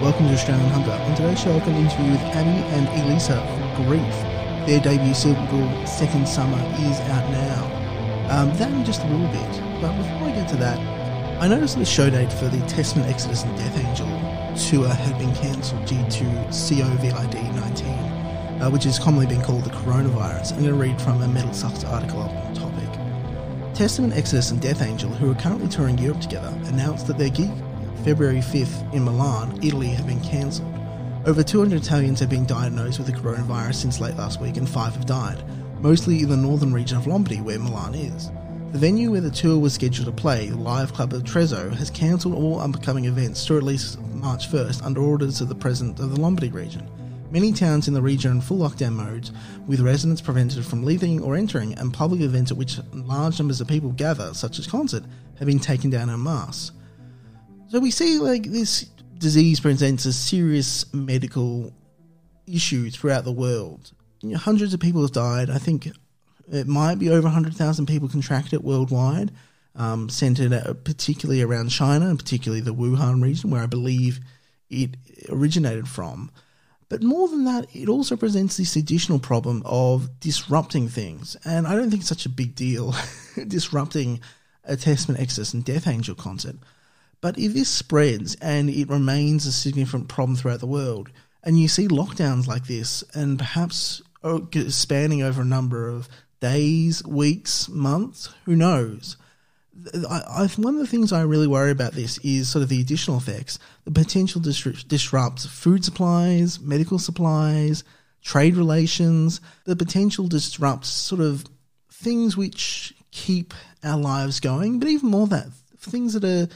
Welcome to Australian Hunter. On today's show, I've got an interview with Abbey and Elisa from Grief. Their debut single, Second Summer, is out now. That in just a little bit. But before I get to that, I noticed the show date for the Testament, Exodus and Death Angel tour had been cancelled due to COVID-19, which has commonly been called the coronavirus. I'm going to read from a Metal Sucks article on the topic. Testament, Exodus and Death Angel, who are currently touring Europe together, announced that their gig February 5th in Milan, Italy, have been cancelled. Over 200 Italians have been diagnosed with the coronavirus since late last week, and 5 have died, mostly in the northern region of Lombardy, where Milan is. The venue where the tour was scheduled to play, the Live Club of Trezzo, has cancelled all upcoming events through at least March 1st under orders of the President of the Lombardy region. Many towns in the region are in full lockdown modes, with residents prevented from leaving or entering, and public events at which large numbers of people gather, such as concert, have been taken down en masse. So we see this disease presents a serious medical issue throughout the world. Hundreds of people have died. I think it might be over 100,000 people contracted it worldwide, centered particularly around China, and particularly the Wuhan region, where I believe it originated from. But more than that, it also presents this additional problem of disrupting things. And I don't think it's such a big deal, disrupting a Testament, Exodus and Death Angel concert. But if this spreads and it remains a significant problem throughout the world, and you see lockdowns like this, and perhaps spanning over a number of days, weeks, months, who knows? One of the things I really worry about this is sort of the additional effects, the potential disrupt food supplies, medical supplies, trade relations, the potential disrupt sort of things which keep our lives going, but even more that, things that are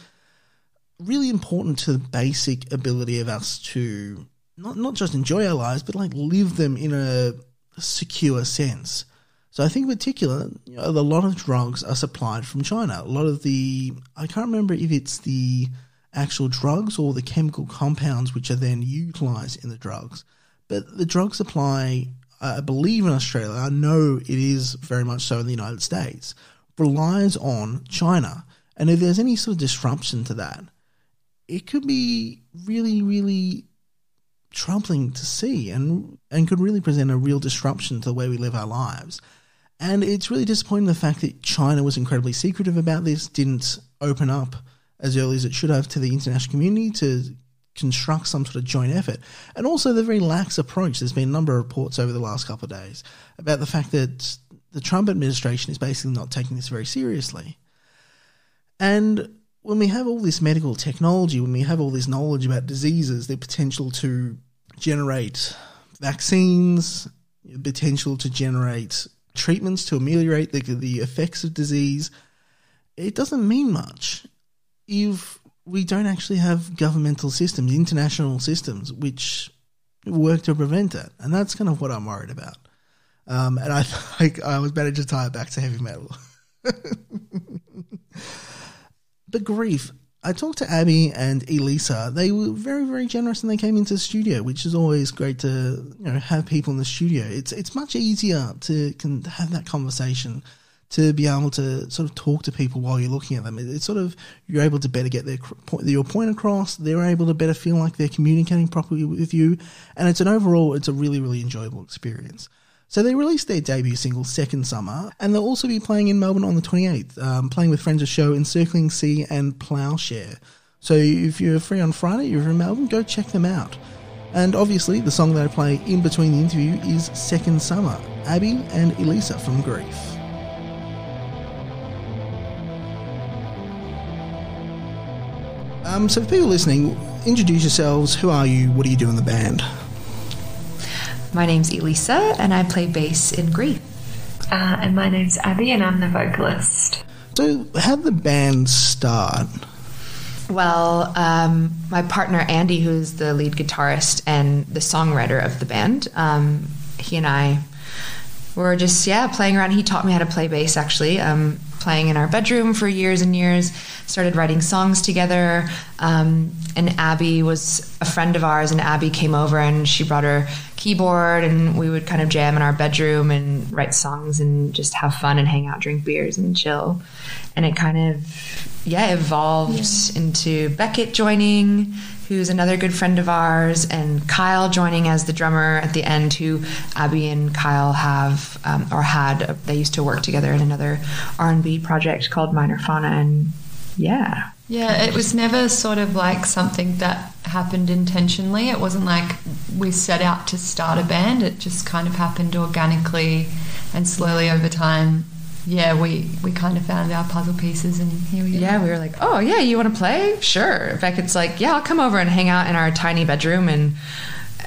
really important to the basic ability of us to not just enjoy our lives, but live them in a secure sense. So I think in particular, a lot of drugs are supplied from China. A lot of I can't remember if it's the actual drugs or the chemical compounds which are then utilised in the drugs. But the drug supply, I believe in Australia, I know it is very much so in the United States, relies on China. And if there's any sort of disruption to that, it could be really, really troubling to see and could really present a real disruption to the way we live our lives. And it's really disappointing the fact that China was incredibly secretive about this, didn't open up as early as it should have to the international community to construct some sort of joint effort. And also the very lax approach. There's been a number of reports over the last couple of days about the fact that the Trump administration is basically not taking this very seriously. And when we have all this medical technology, when we have all this knowledge about diseases, the potential to generate vaccines, the potential to generate treatments to ameliorate the effects of disease, it doesn't mean much if we don't actually have governmental systems, international systems, which work to prevent it. And that's kind of what I'm worried about. And I think I was better to tie it back to heavy metal. But Grief, I talked to Abbey and Elisa. They were very, very generous and they came into the studio, which is always great to have people in the studio. It's much easier to have that conversation, to be able to sort of talk to people while you're looking at them. It's sort of, you're able to better get your point across. They're able to better feel like they're communicating properly with you. And it's a really, really enjoyable experience. So they released their debut single, Second Summer, and they'll also be playing in Melbourne on the 28th, playing with friends of the show Encircling Sea and Plowshare. So if you're free on Friday, you're in Melbourne, go check them out. And obviously, the song that I play in between the interview is Second Summer, Abbey and Elisa from Grief. So for people listening, introduce yourselves. Who are you? What do you do in the band? My name's Elisa, and I play bass in Grief. And my name's Abbey, and I'm the vocalist. So how did the band start? Well, my partner Andy, who's the lead guitarist and the songwriter of the band, he and I were just, playing around. He taught me how to play bass, actually, playing in our bedroom for years and years, started writing songs together, and Abby was a friend of ours, and Abby came over and she brought her keyboard, and we would kind of jam in our bedroom and write songs and just have fun and hang out, drink beers and chill. And it kind of, evolved into Beckett joining, who's another good friend of ours, and Kyle joining as the drummer at the end, who Abby and Kyle have, they used to work together in another R&B project called Minor Fauna, and it was never sort of like something that happened intentionally. It wasn't like we set out to start a band. It just kind of happened organically and slowly over time. We kind of found our puzzle pieces, and here we are. Yeah, we were like, oh, yeah, you want to play? Sure. Beckett's like, yeah, I'll come over and hang out in our tiny bedroom. And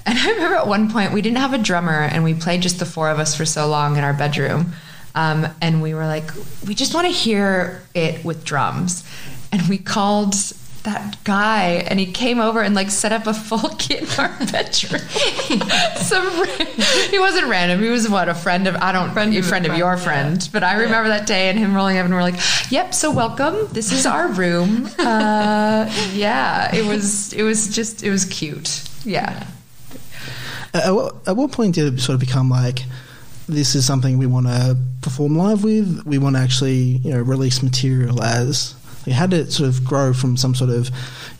I remember at one point we didn't have a drummer, and we played just the four of us for so long in our bedroom. And we were like, we just want to hear it with drums. And we called that guy, and he came over and like set up a full kit in our bedroom. He wasn't random. He was a friend of your friend. But I remember that day and him rolling up, and we're like, "Yep, so welcome. This is our room." It was cute. Yeah. At what point did it sort of become like, this is something we want to perform live with? We want to actually, release material as. How did it sort of grow from some sort of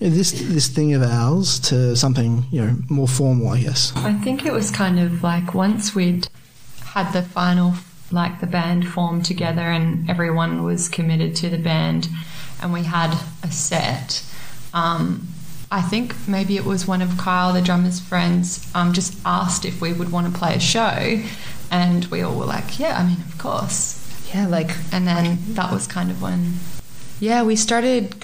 this thing of ours to something more formal, I guess? I think it was kind of like once we'd had the final, like the band formed together and everyone was committed to the band and we had a set. I think maybe it was one of Kyle, the drummer's friends, just asked if we would want to play a show, and we all were like, of course. And then that was kind of when... Yeah, we started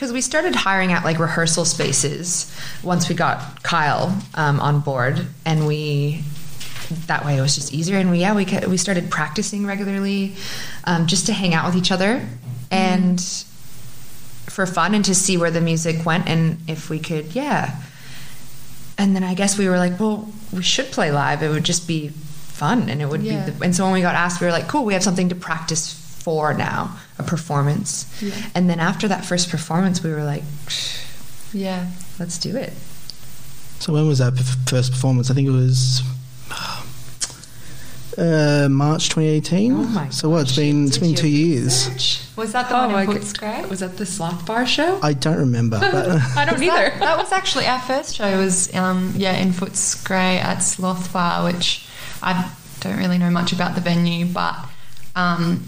hiring out like rehearsal spaces once we got Kyle on board, and that way it was just easier. And we started practicing regularly, just to hang out with each other and for fun and to see where the music went and if we could, And then I guess we were like, well, we should play live. It would just be fun, and it would be. And so when we got asked, we were like, cool, we have something to practice for now, a performance. And then after that first performance we were like, let's do it. So when was that first performance? I think it was March 2018. Oh my so what, it's been 2 years. Was that the one in Footscray? Was that the Sloth Bar show? I don't remember, but I don't either. That was actually our first show, was in Footscray at Sloth Bar, which I don't really know much about the venue, but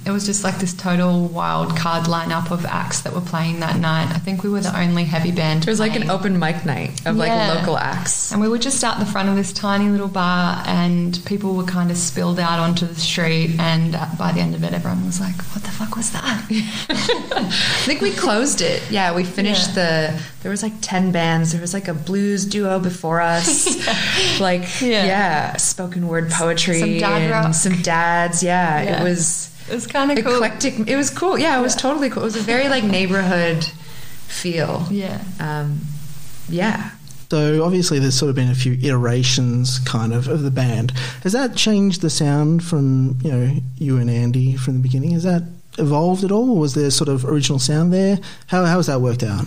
it was just like this total wild card lineup of acts that were playing that night. I think we were the only heavy band. It was like an open mic night of like local acts. And we were just out the front of this tiny little bar, and people were kind of spilled out onto the street, and by the end of it everyone was like, what the fuck was that? I think we closed it. Yeah, we finished there was like 10 bands. There was like a blues duo before us. Spoken word poetry. Some dad rock. Some dads. It was kind of cool. Eclectic. It was cool. Yeah, it was totally cool. It was a very like neighborhood feel. So obviously there's sort of been a few iterations kind of the band. Has that changed the sound from, you and Andy from the beginning? Has that evolved at all, or was there sort of original sound there? How has that worked out?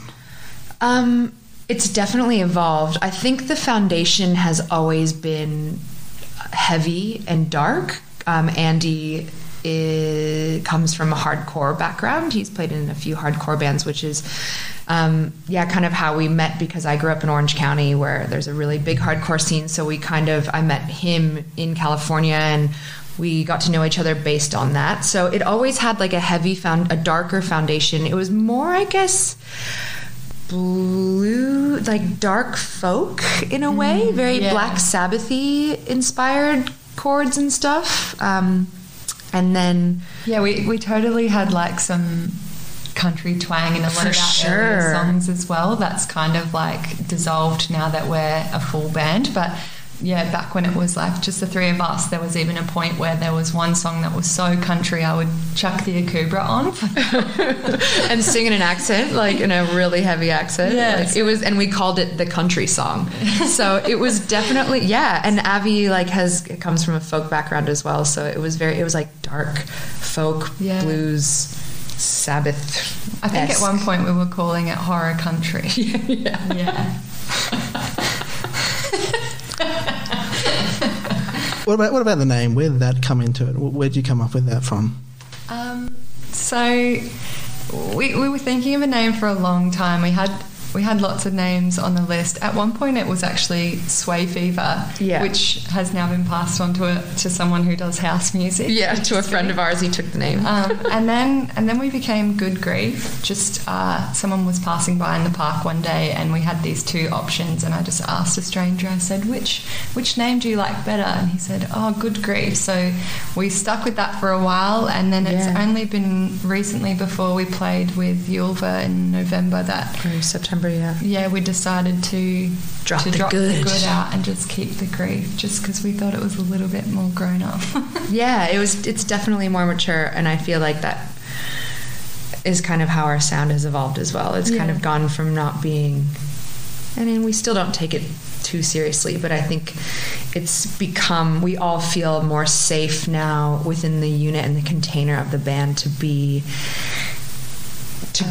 It's definitely evolved. I think the foundation has always been heavy and dark. Andy comes from a hardcore background. He's played in a few hardcore bands, which is kind of how we met, because I grew up in Orange County where there's a really big hardcore scene. So I met him in California, and we got to know each other based on that. So it always had like a darker foundation. It was more, I guess, blue, like dark folk in a way, very Black Sabbath-y inspired chords and stuff. And then we totally had like some country twang in a lot of our sure. earlier songs as well. That's kind of like dissolved now that we're a full band. But yeah, back when it was like just the three of us, there was even a point where there was one song that was so country I would chuck the akubra on and sing in an accent, like in a really heavy accent. Yes. Like it was, and we called it the country song. So it was definitely, yeah. And Abbey it comes from a folk background as well. So it was like dark folk, blues, Sabbath. I think at one point we were calling it horror country. Yeah. What about the name? Where did that come into it? Where did you come up with that from? So we were thinking of a name for a long time. We had lots of names on the list. At one point, it was actually Sway Fever, which has now been passed on to someone who does house music. Yeah, to a friend of ours, he took the name. And then we became Good Grief. Just someone was passing by in the park one day, and we had these two options. And I just asked a stranger. I said, "Which name do you like better?" And he said, "Oh, Good Grief." So we stuck with that for a while, and then it's only been recently, before we played with Yulva in November, that September. Yeah, we decided to drop the good out and just keep the grief, just because we thought it was a little bit more grown up. Yeah, it's definitely more mature, and I feel like that is kind of how our sound has evolved as well. It's kind of gone from not being, I mean, we still don't take it too seriously, but I think it's become, we all feel more safe now within the unit and the container of the band to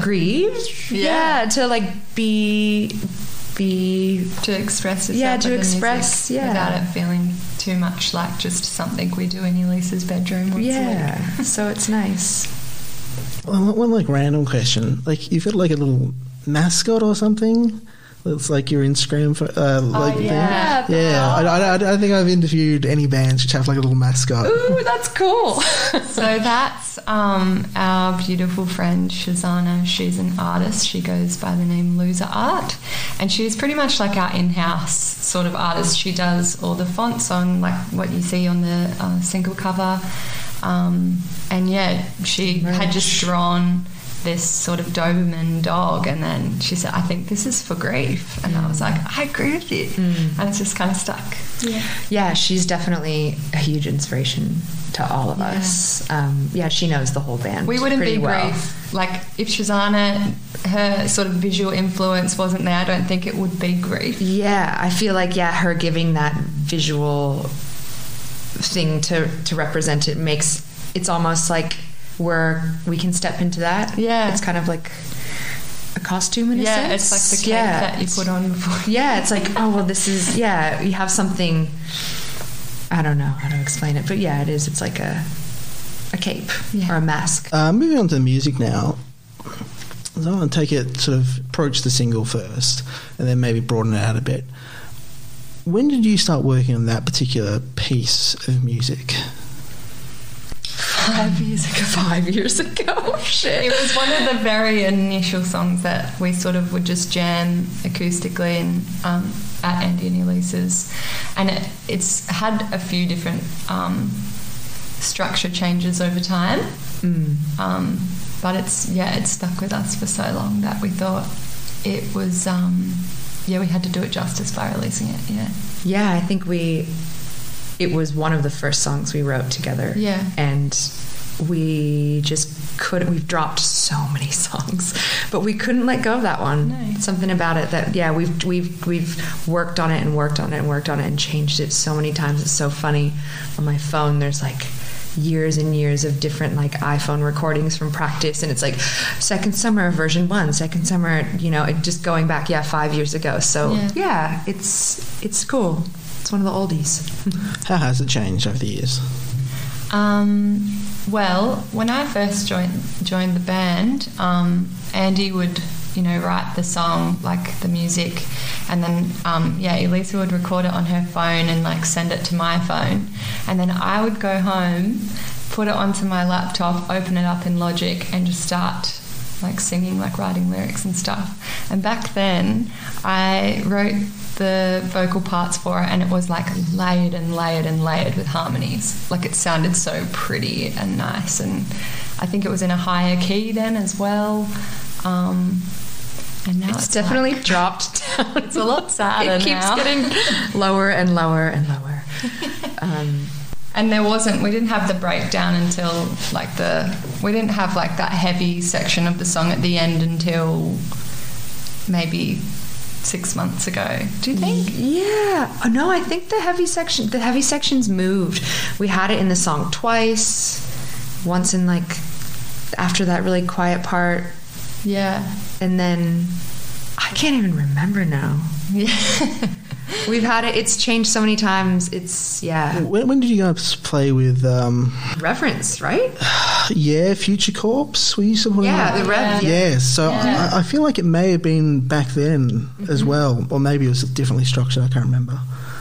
grieve, to like be to express yourself, without it feeling too much like just something we do in Elisa's bedroom once a week. So it's nice. Well, one like random question, like you've got like a little mascot or something. It's like your Instagram thing. I think I've interviewed any bands which have like a little mascot. Ooh, that's cool. So that's our beautiful friend Shazana. She's an artist. She goes by the name Loser Art, and she's pretty much like our in-house sort of artist. She does all the fonts on like what you see on the single cover, and she had just drawn this sort of Doberman dog, and then she said, "I think this is for grief," and I was like, "I agree with you," and it's just kind of stuck. Yeah, she's definitely a huge inspiration to all of us. She knows the whole band. We wouldn't be well. Grief like if Shazana, her sort of visual influence wasn't there. I don't think it would be Grief. Yeah, I feel like her giving that visual thing to represent it makes it's almost like we can step into that. Yeah, it's kind of like a costume in a sense. It's like the cape that you put on before. Yeah, it's like, oh well, this is you have something. I don't know how to explain it, but it is. It's like a cape or a mask. Moving on to the music now. So I want to take it, sort of approach the single first, and then maybe broaden it out a bit. When did you start working on that particular piece of music? 5 years ago. 5 years ago. Shit. It was one of the very initial songs that we sort of would just jam acoustically and at Andy and Elisa's, and it's had a few different structure changes over time. But it's stuck with us for so long that we thought it was we had to do it justice by releasing it. I think it was one of the first songs we wrote together. Yeah. And we just couldn't, we've dropped so many songs, but we couldn't let go of that one. No. Something about it that, we've worked on it and worked on it and worked on it and changed it so many times. It's so funny. On my phone, there's like years and years of different like iPhone recordings from practice, and it's like second summer version 1, second summer, it just going back 5 years ago. So it's cool. It's one of the oldies. How has it changed over the years? Well, when I first joined the band, Andy would, write the song, like the music, and then, Elisa would record it on her phone and like send it to my phone, and then I would go home, put it onto my laptop, open it up in Logic, and just start like singing, like writing lyrics and stuff. And back then, I wrote the vocal parts for it, and it was like layered and layered and layered with harmonies. Like it sounded so pretty and nice, and I think it was in a higher key then as well. And now it's definitely dropped down. It's a lot sadder. It keeps getting lower and lower and lower. And we didn't have the breakdown until we didn't have like that heavy section of the song at the end until maybe 6 months ago. Do you think? Yeah. Oh, no, I think the heavy sections moved. We had it in the song twice. Once in like after that really quiet part. Yeah. And then I can't even remember now. Yeah. We've had it. It's changed so many times. It's, yeah. When did you guys play with... Reference, right? Yeah, Future Corpse. We used to play the Rev. Yeah, so yeah. I feel like it may have been back then as well, or maybe it was differently structured. I can't remember.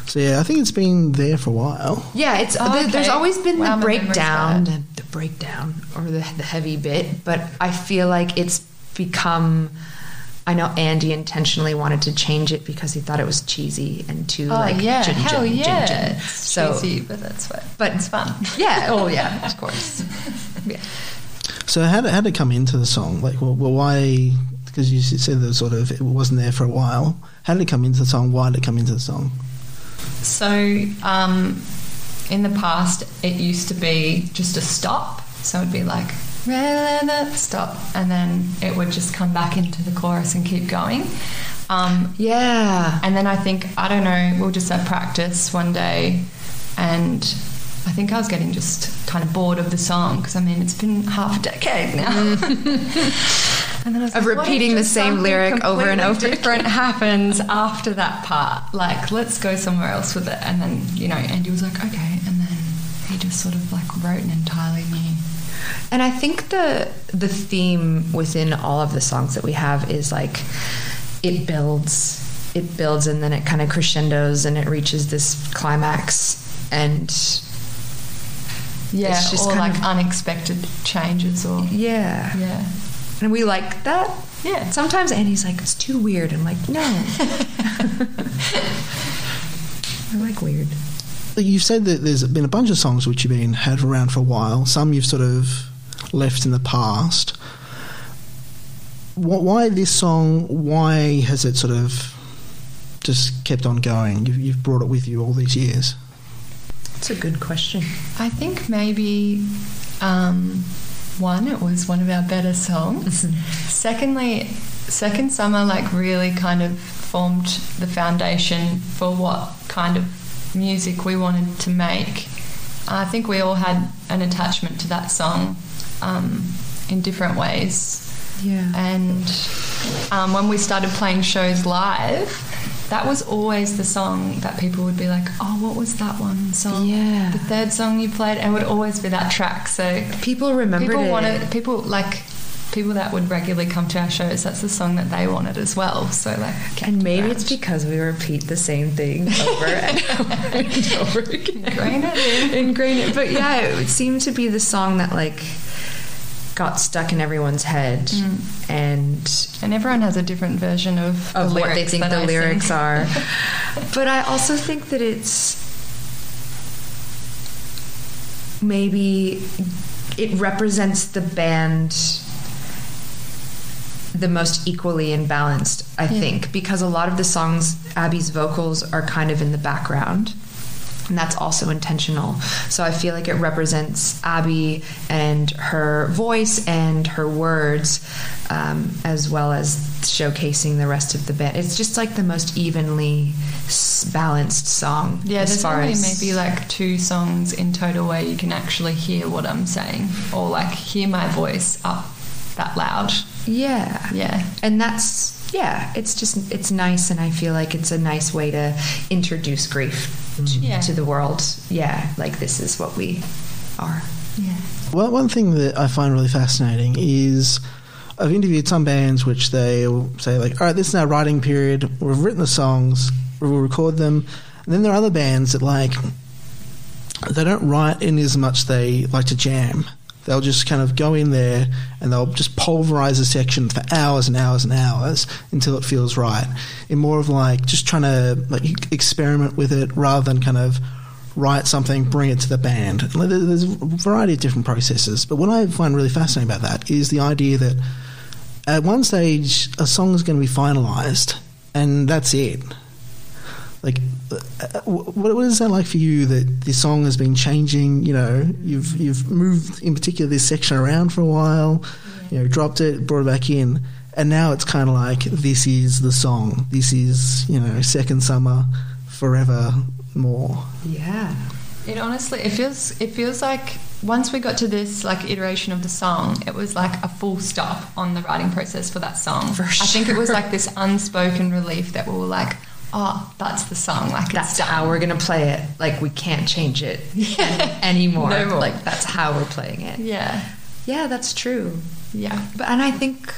So yeah, I think it's been there for a while. Yeah, it's there's always been the breakdown, or the heavy bit, but I feel like it's become... I know Andy intentionally wanted to change it because he thought it was cheesy and too gin. So cheesy, but that's what. But it's fun. Yeah. Oh yeah. Of course. Yeah. So how did it come into the song? Like, well, why? Because you said that it wasn't there for a while. How did it come into the song? Why did it come into the song? So, in the past, it used to be just a stop. So it'd be like. Stop, and then it would just come back into the chorus and keep going. Yeah. And then I think, I don't know, we'll just have practice one day, and I think I was getting just kind of bored of the song because, I mean, it's been half a decade now. And then I was of repeating the same lyric over and over. Different happens after that part. Like, let's go somewhere else with it. And then, Andy was like, okay, and then he just sort of like wrote an entirely new. And I think the theme within all of the songs that we have is like it builds and then it kind of crescendos and it reaches this climax, and it's just or kind like of unexpected changes or yeah. And we like that. Yeah. Sometimes Andy's like, it's too weird. I'm like, no. I like weird. You've said that there's been a bunch of songs which you've had around for a while. Some you've sort of left in the past. Why this song? Why has it sort of just kept on going? You've brought it with you all these years. That's a good question. I think maybe one, it was one of our better songs. Secondly, Second Summer like really kind of formed the foundation for what kind of music we wanted to make. I think we all had an attachment to that song in different ways. Yeah. And when we started playing shows live, that was always the song that people would be like, oh, what was that one song? Yeah. The third song you played, and it would always be that track. So people remembered it. People that would regularly come to our shows, that's the song that they wanted as well. So and maybe it's because we repeat the same thing over and over and over again. Ingrain it. But yeah, it seemed to be the song that like got stuck in everyone's head, and everyone has a different version of the what they think the lyrics are. But I also think that it's maybe it represents the band the most equally and balanced, I think, because a lot of the songs, Abby's vocals are kind of in the background, and that's also intentional. So I feel like it represents Abby and her voice and her words, as well as showcasing the rest of the band. It's just like the most evenly balanced song. Yeah, there's only maybe like 2 songs in total where you can actually hear what I'm saying, or like hear my voice up that loud. Yeah. And that's, it's nice, and I feel like it's a nice way to introduce grief to the world. Yeah, like this is what we are. Yeah. Well, one thing that I find really fascinating is I've interviewed some bands which they will say like, all right, this is our writing period, we've written the songs, we'll record them, and then there are other bands that like, they don't write in as much, they like to jam. They'll just kind of go in there and they'll just pulverize a section for hours and hours and hours until it feels right. In more of like just trying to like experiment with it rather than kind of write something, bring it to the band. There's a variety of different processes, but what I find really fascinating about that is the idea that at one stage a song is going to be finalised and that's it. Like, what is that like for you, that this song has been changing? You know, you've moved, in particular, this section around for a while, you know, dropped it, brought it back in, and now it's kind of like, this is the song. This is, you know, Second Summer, forever more. Yeah. It honestly, it feels like once we got to this like iteration of the song, it was like a full stop on the writing process for that song. For sure. I think it was like this unspoken relief that we were like, oh, that's the song. Like, that's it's done. how we're gonna play it. Like, we can't change it anymore. No more. Like, that's how we're playing it. Yeah. Yeah, that's true. Yeah. And I think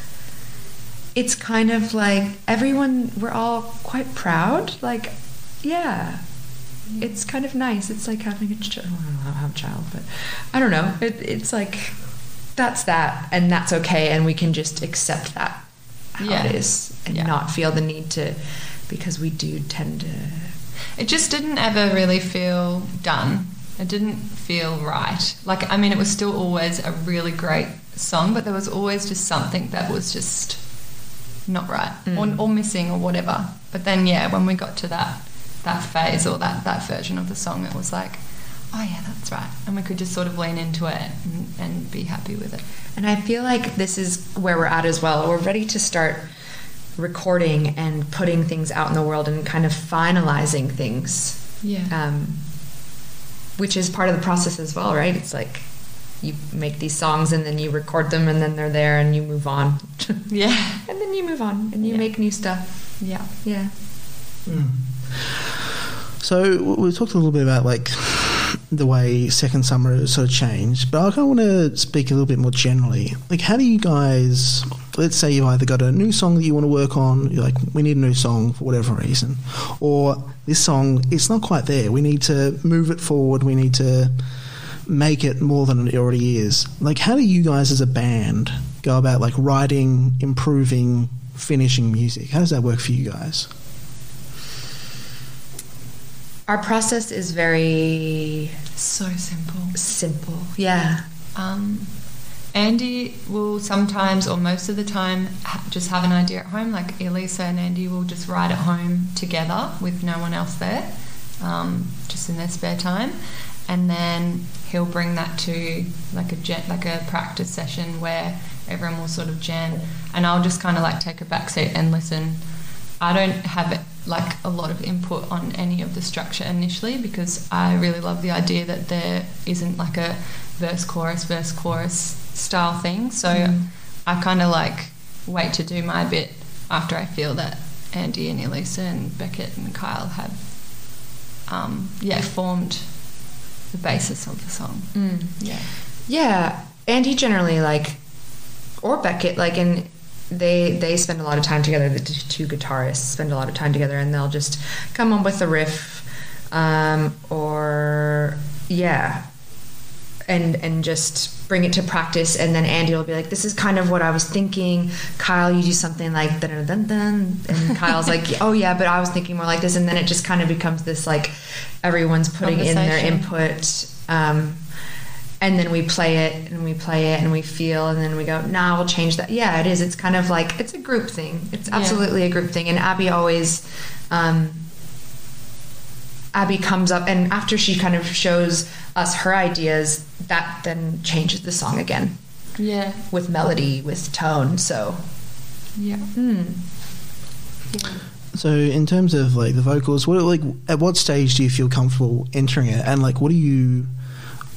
it's kind of like we're all quite proud. Like, yeah, it's kind of nice. It's like having a child. Well, I don't know how to have a child, but I don't know. It's like, that's that, and that's okay, and we can just accept that how it is, and not feel the need to, because we do tend to. It just didn't ever really feel done. It didn't feel right. Like, I mean, it was still always a really great song, but there was always just something that was just not right or missing or whatever. But then, when we got to that phase or that version of the song, it was like, oh yeah, that's right. And we could just sort of lean into it and be happy with it. And I feel like this is where we're at as well. We're ready to start recording and putting things out in the world and kind of finalizing things. Yeah. Which is part of the process as well, right? It's like you make these songs and then you record them and then they're there and you move on. Yeah. And then you move on and you make new stuff. Yeah. Yeah. So we talked a little bit about like the way Second Summer sort of changed, but I kind of want to speak a little bit more generally. Like, how do you guys, let's say you've either got a new song that you want to work on, you're like, we need a new song for whatever reason, or this song, it's not quite there, we need to move it forward, we need to make it more than it already is. Like, how do you guys as a band go about like writing, improving, finishing music? How does that work for you guys? Our process is very So simple. Yeah. Andy will sometimes, or most of the time, just have an idea at home. Like, Elisa and Andy will just write at home together with no one else there, just in their spare time. And then he'll bring that to like a practice session where everyone will sort of jam, and I'll just kind of like take a backseat and listen. I don't have like a lot of input on any of the structure initially, because I really love the idea that there isn't like a verse chorus style thing. So I kind of like wait to do my bit after I feel that Andy and Elisa and Beckett and Kyle have formed the basis of the song. Yeah. Andy generally, like, or Beckett, like, and they spend a lot of time together. The two guitarists spend a lot of time together, and they'll just come up with a riff, and just bring it to practice. And then Andy will be like, "This is kind of what I was thinking." Kyle, you do something like dun dun dun, and Kyle's like, "Oh yeah, but I was thinking more like this." And then it just kind of becomes this like everyone's putting in their input. And then we play it and we feel, and then we go, nah, we'll change that. Yeah, it is. It's kind of like, it's a group thing. It's absolutely a group thing. And Abby always, Abby comes up, and after she kind of shows us her ideas, that then changes the song again. Yeah. With melody, with tone, so. Yeah. So in terms of like the vocals, at what stage do you feel comfortable entering it? And like,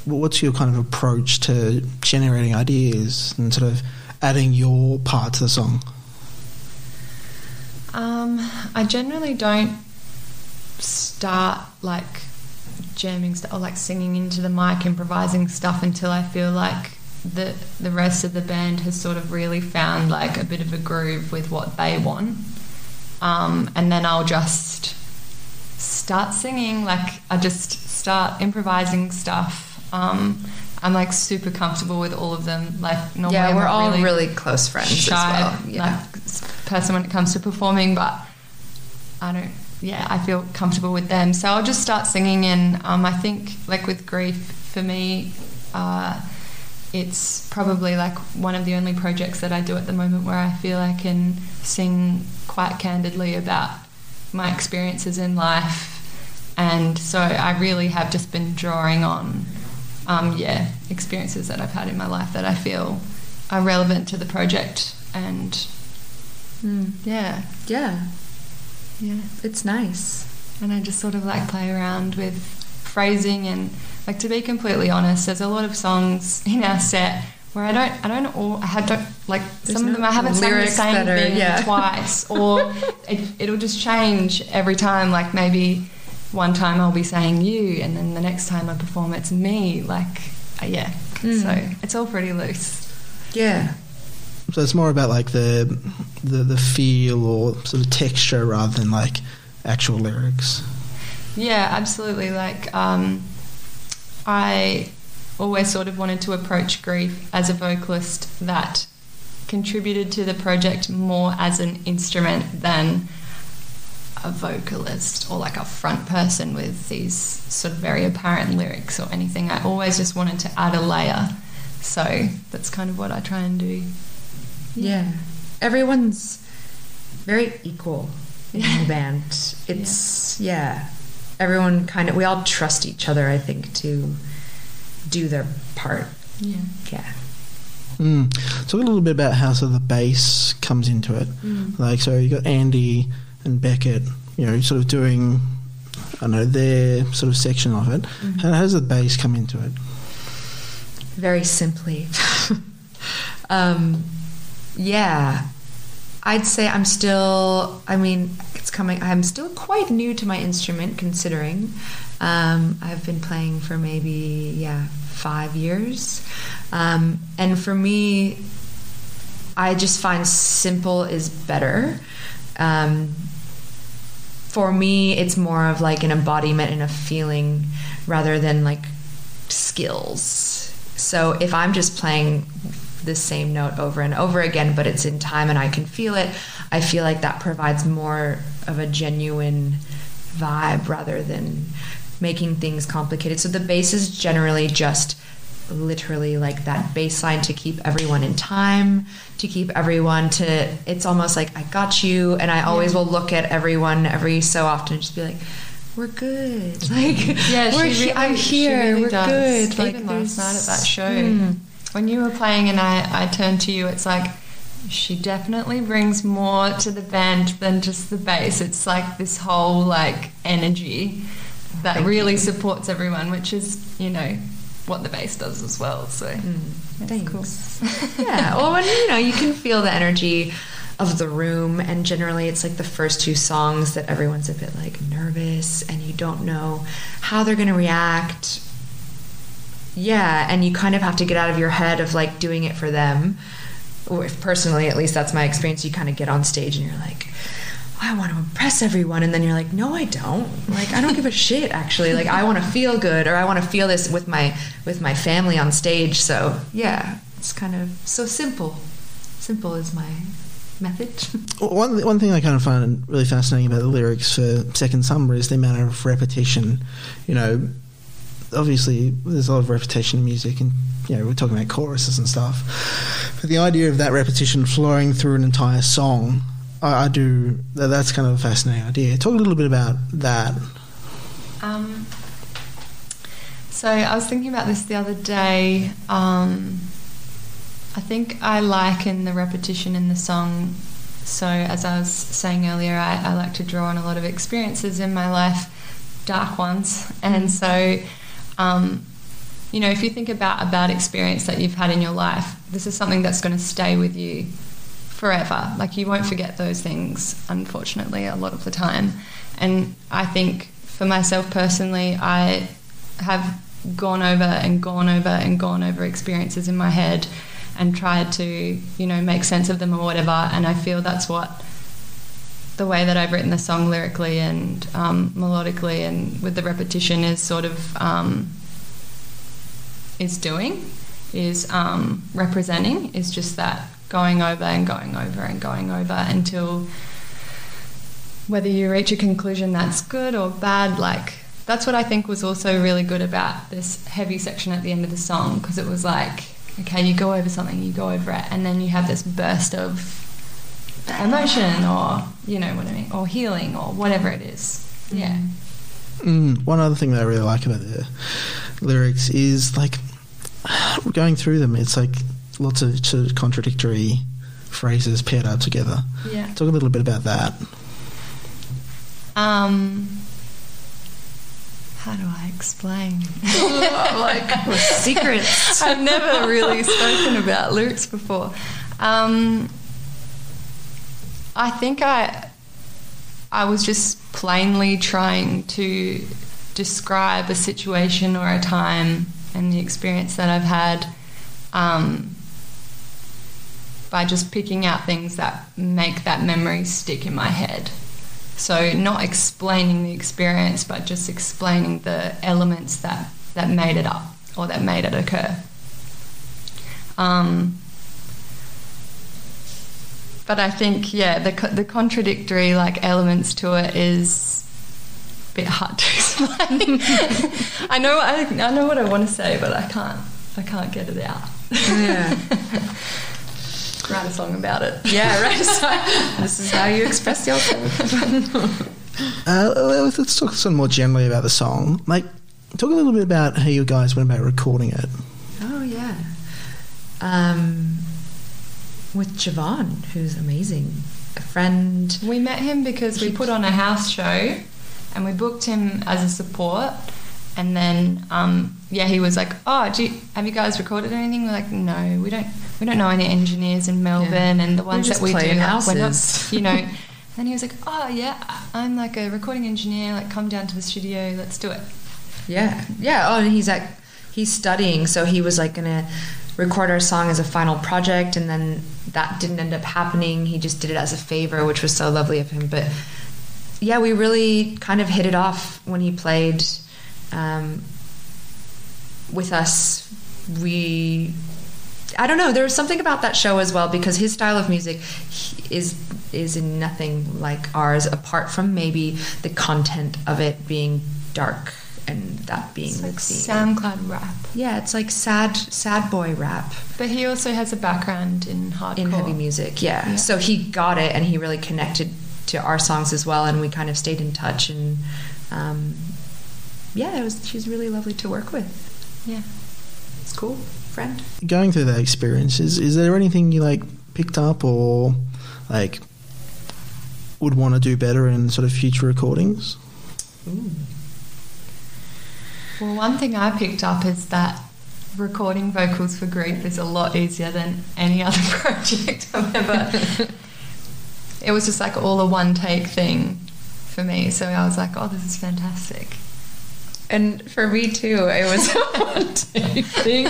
what's your kind of approach to generating ideas and sort of adding your part to the song? I generally don't start like jamming stuff or like singing into the mic, improvising stuff until I feel like the rest of the band has sort of really found like a bit of a groove with what they want. And then I'll just start singing, like I just start improvising stuff. I'm like super comfortable with all of them. Like normally we're all really close friends shy, as well. Yeah. Like person when it comes to performing, but I don't I feel comfortable with them. So I'll just start singing, and I think like with grief for me, it's probably like one of the only projects that I do at the moment where I feel I can sing quite candidly about my experiences in life. And so I really have just been drawing on experiences that I've had in my life that I feel are relevant to the project. And it's nice. And I just sort of like play around with phrasing, and like, to be completely honest, there's a lot of songs in our set where I don't like some of them I haven't sung the same thing twice, or it'll just change every time. Like maybe one time I'll be saying you, and then the next time I perform it's me. Like so it's all pretty loose. Yeah. So it's more about like the feel or sort of texture rather than like actual lyrics. Yeah, absolutely. Like I always sort of wanted to approach grief as a vocalist that contributed to the project more as an instrument than a vocalist or like a front person with these sort of very apparent lyrics or anything. I always just wanted to add a layer. So that's kind of what I try and do. Yeah. Everyone's very equal in the band. It's, everyone kind of, we all trust each other, I think, to do their part. Yeah. Yeah. Talk a little bit about how sort of the bass comes into it. Like, so you got Andy and Beckett, sort of doing, I don't know, their sort of section of it. How does the bass come into it? Very simply. I'd say I'm still quite new to my instrument, considering I've been playing for maybe 5 years, and for me I just find simple is better. For me it's more of like an embodiment and a feeling rather than like skills. So if I'm just playing the same note over and over again, but it's in time and I can feel it, I feel like that provides more of a genuine vibe rather than making things complicated. So the bass is generally just literally like that bass line to keep everyone in time, to keep everyone to, it's almost like I got you, and I always will look at everyone every so often and just be like, we're good. Like, I'm here, really we're good. Even like last night at that show, when you were playing and I turned to you, it's like, she definitely brings more to the band than just the bass. It's like this whole like energy that really supports everyone, which is, what the bass does as well. So that's cool. Yeah, well, when you can feel the energy of the room, and generally it's like the first two songs that everyone's a bit like nervous and you don't know how they're going to react. Yeah, and you kind of have to get out of your head of like doing it for them. Or if personally, at least that's my experience, you kind of get on stage and you're like, I want to impress everyone, and then you're like, no, I don't. Like, I don't give a shit, actually. Like, I want to feel good, or I want to feel this with my family on stage. So yeah, it's kind of so simple. Simple is my method. One thing I kind of find really fascinating about the lyrics for Second Summer is the amount of repetition. Obviously there's a lot of repetition in music, and we're talking about choruses and stuff, but the idea of that repetition flowing through an entire song, that's kind of a fascinating idea. Talk a little bit about that. So I was thinking about this the other day. I think I liken the repetition in the song, so as I was saying earlier, I like to draw on a lot of experiences in my life, dark ones, and so if you think about a bad experience that you've had in your life, this is something that's going to stay with you forever. Like, you won't forget those things, unfortunately, a lot of the time. And I think for myself personally, I have gone over and gone over and gone over experiences in my head and tried to, make sense of them or whatever. And I feel that's what the way that I've written the song lyrically and melodically and with the repetition is sort of representing, is just that going over and going over and going over until whether you reach a conclusion that's good or bad, like that's what I think was also really good about this heavy section at the end of the song, because it was like, okay, you go over something, you go over it, and then you have this burst of emotion, or you know what I mean, or healing, or whatever it is. Yeah. One other thing that I really like about the lyrics is, like, going through them, it's like lots of sort of contradictory phrases paired up together. Yeah. Talk a little bit about that. How do I explain? Like secrets. I've never really spoken about lyrics before. I think I was just plainly trying to describe a situation or a time and the experience that I've had by just picking out things that make that memory stick in my head. So not explaining the experience, but just explaining the elements that made it up or that made it occur. But I think, yeah, the contradictory like elements to it is a bit hard to explain. I know what I want to say, but I can't get it out. Yeah. Write a song about it. Yeah, right. So, this is how you express yourself. Let's talk some more generally about the song. Like, talk a little bit about how you guys went about recording it. Oh, yeah. With Javon, who's amazing, a friend. We met him because we put on a house show and we booked him as a support. And then, he was like, "Oh, have you guys recorded anything?" We're like, "No, we don't know any engineers in Melbourne, and the ones that we do, houses. We're not, you know." And he was like, "Oh yeah, I'm like a recording engineer. Like, come down to the studio, let's do it." Yeah. Oh, and he's studying, so he was like gonna record our song as a final project, and then that didn't end up happening. He just did it as a favor, which was so lovely of him. But yeah, we really kind of hit it off when he played with us. I don't know, there was something about that show as well, because his style of music is in nothing like ours, apart from maybe the content of it being dark and that being it's the like theme. SoundCloud rap. Yeah, it's like sad boy rap. But he also has a background in hardcore. In heavy music, yeah. So he got it, and he really connected to our songs as well, and we kind of stayed in touch, and she's really lovely to work with. Yeah. It's cool. Friend. Going through that experience, is there anything you like picked up or like would want to do better in sort of future recordings? Ooh. Well, one thing I picked up is that recording vocals for Grief is a lot easier than any other project I've ever. It was just like all a one take thing for me, so I was like, oh, this is fantastic. And for me too, it was a one-take thing.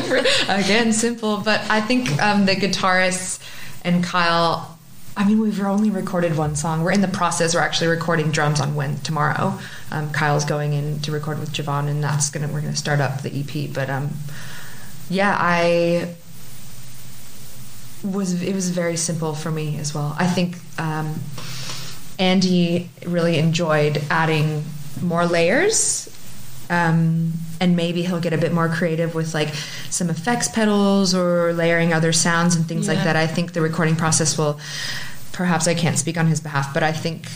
Again, simple, but I think the guitarists and Kyle, I mean, we've only recorded one song. We're in the process. We're actually recording drums on tomorrow. Kyle's going in to record with Javon, and we're gonna start up the EP. But it was very simple for me as well. I think Andy really enjoyed adding more layers. And maybe he'll get a bit more creative with like some effects pedals or layering other sounds and things like that. I think the recording process will, perhaps I can't speak on his behalf, but I think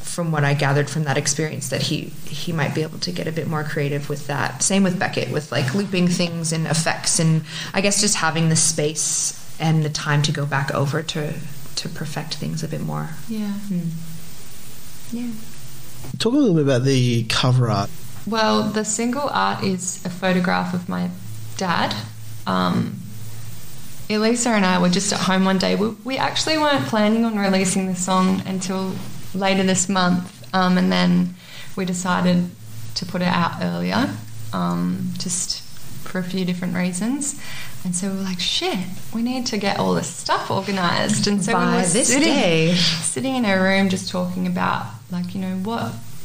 from what I gathered from that experience that he might be able to get a bit more creative with that. Same with Beckett, with like looping things and effects, and I guess just having the space and the time to go back over to perfect things a bit more. Yeah. Yeah. Talk a little bit about the cover art. Well, the single art is a photograph of my dad. Elisa and I were just at home one day. We actually weren't planning on releasing the song until later this month, and then we decided to put it out earlier, just for a few different reasons. And so we were like, shit, we need to get all this stuff organised. And so by we were sitting in our room just talking about, like, you know,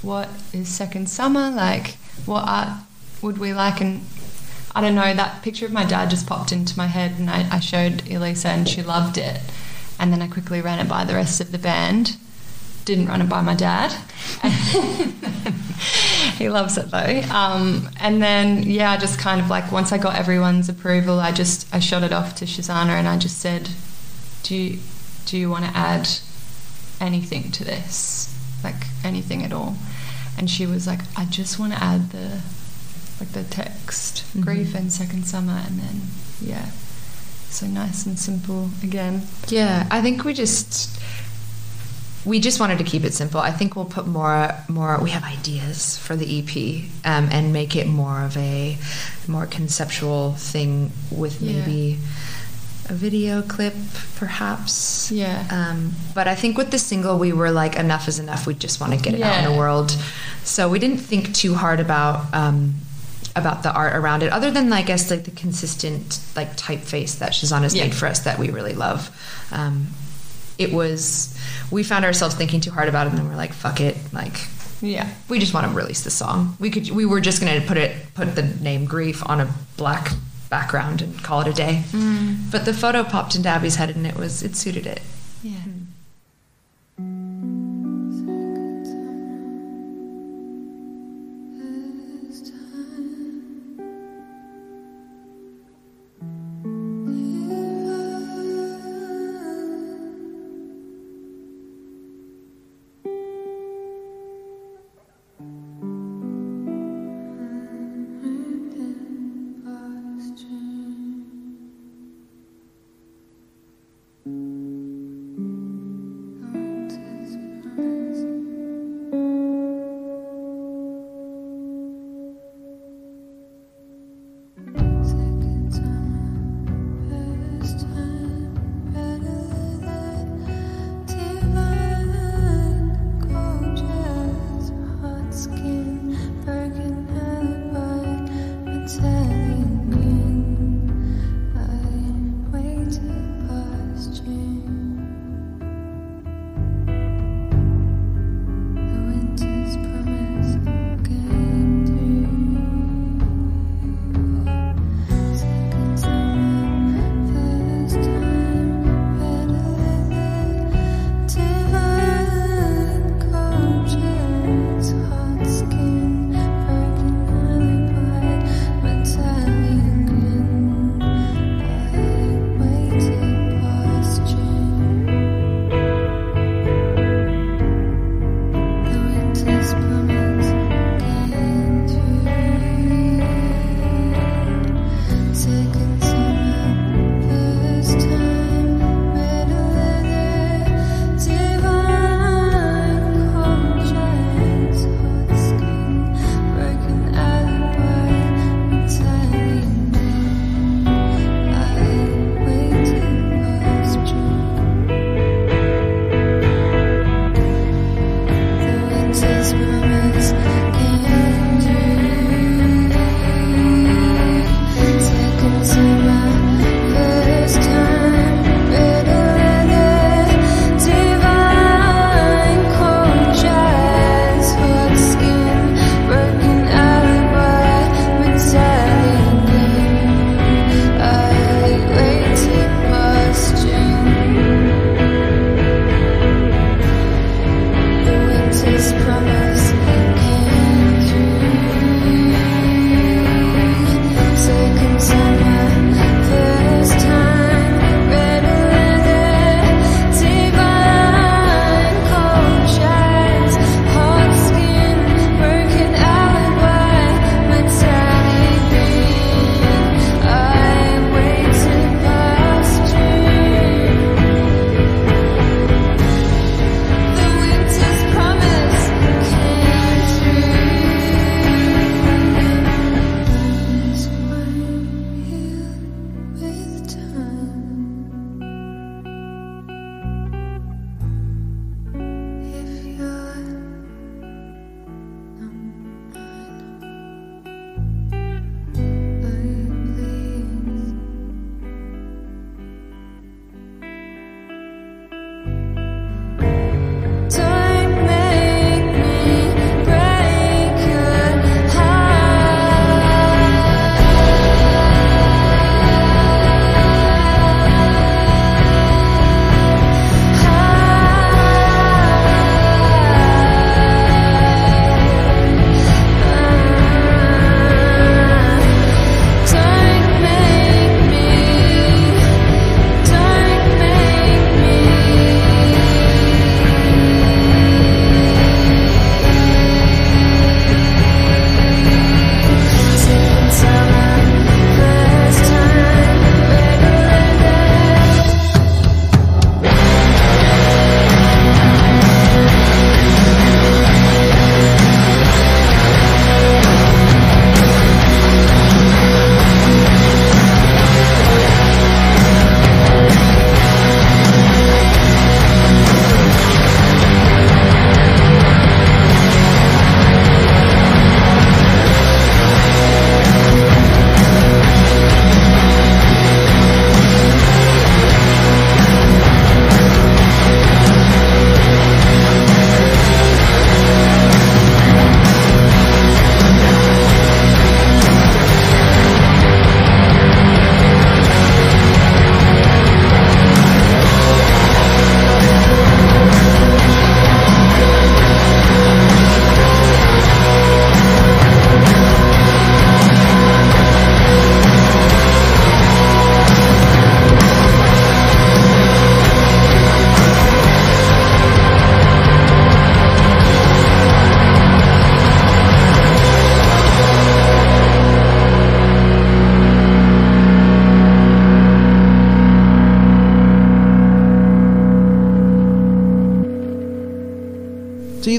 what is Second Summer, like what art would we like, and I don't know, that picture of my dad just popped into my head, and I showed Elisa and she loved it, and then I quickly ran it by the rest of the band, didn't run it by my dad. He loves it though. And then, I just kind of like, once I got everyone's approval, I shot it off to Shazana and I just said, do you want to add anything to this? Like anything at all? And she was like, I just want to add the text, grief and second summer, and then, so nice and simple again. Yeah, I think we just wanted to keep it simple. I think we'll put more. We have ideas for the EP, and make it more of a more conceptual thing with maybe a video clip, perhaps. Yeah. But I think with the single, we were like, enough is enough. We just want to get it out in the world. So we didn't think too hard about the art around it, other than I guess like the consistent like typeface that Shazana's made for us that we really love. We found ourselves thinking too hard about it, and then we're like, fuck it, like, we just want to release the song. We were just going to put the name Grief on a black background and call it a day. But the photo popped into Abby's head, and it suited it.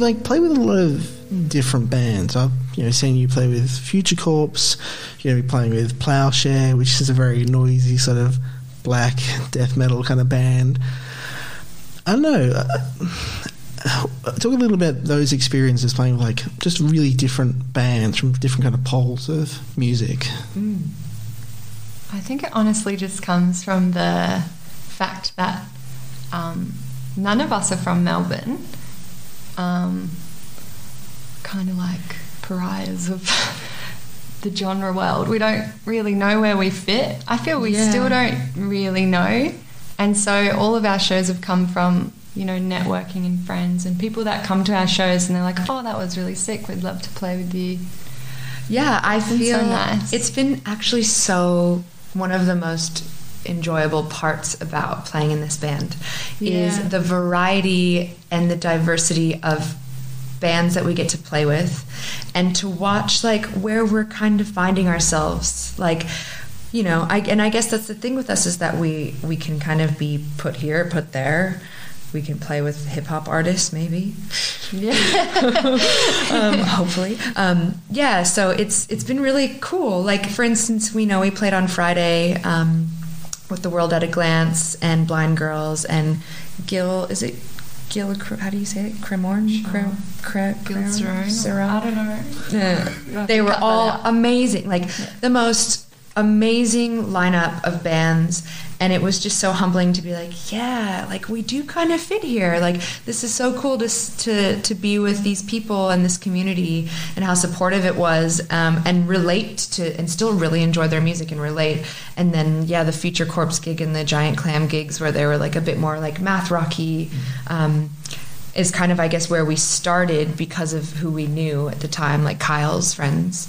like play with a lot of different bands. I've seen you play with Future Corpse. You're going to be playing with Plowshare, which is a very noisy sort of black death metal kind of band. I don't know. Talk a little about those experiences playing with like just really different bands from different kind of poles of music. I think it honestly just comes from the fact that none of us are from Melbourne. Kind of like pariahs of the genre world. We don't really know where we fit. I feel we still don't really know. And so all of our shows have come from, networking and friends and people that come to our shows and they're like, oh, that was really sick. We'd love to play with you. Yeah, I feel so nice. It's been actually one of the most enjoyable parts about playing in this band is the variety and the diversity of bands that we get to play with, and to watch like where we're kind of finding ourselves. Like, I guess that's the thing with us, is that we can kind of be put here, put there. We can play with hip hop artists, maybe. Yeah. Hopefully. So it's been really cool. Like, for instance, we played on Friday with The World at a Glance and Blind Girls and Gil, how do you say it? Cremorne? Gil I don't know. They were all amazing. Like, the most amazing lineup of bands, and it was just so humbling to be like, yeah, like we do kind of fit here. Like, this is so cool to be with these people and this community, and how supportive it was, and relate to, and still really enjoy their music and relate. And then the Future Corpse gig and the Giant Clam gigs, where they were like a bit more like math rocky, is kind of, I guess, where we started because of who we knew at the time, like Kyle's friends.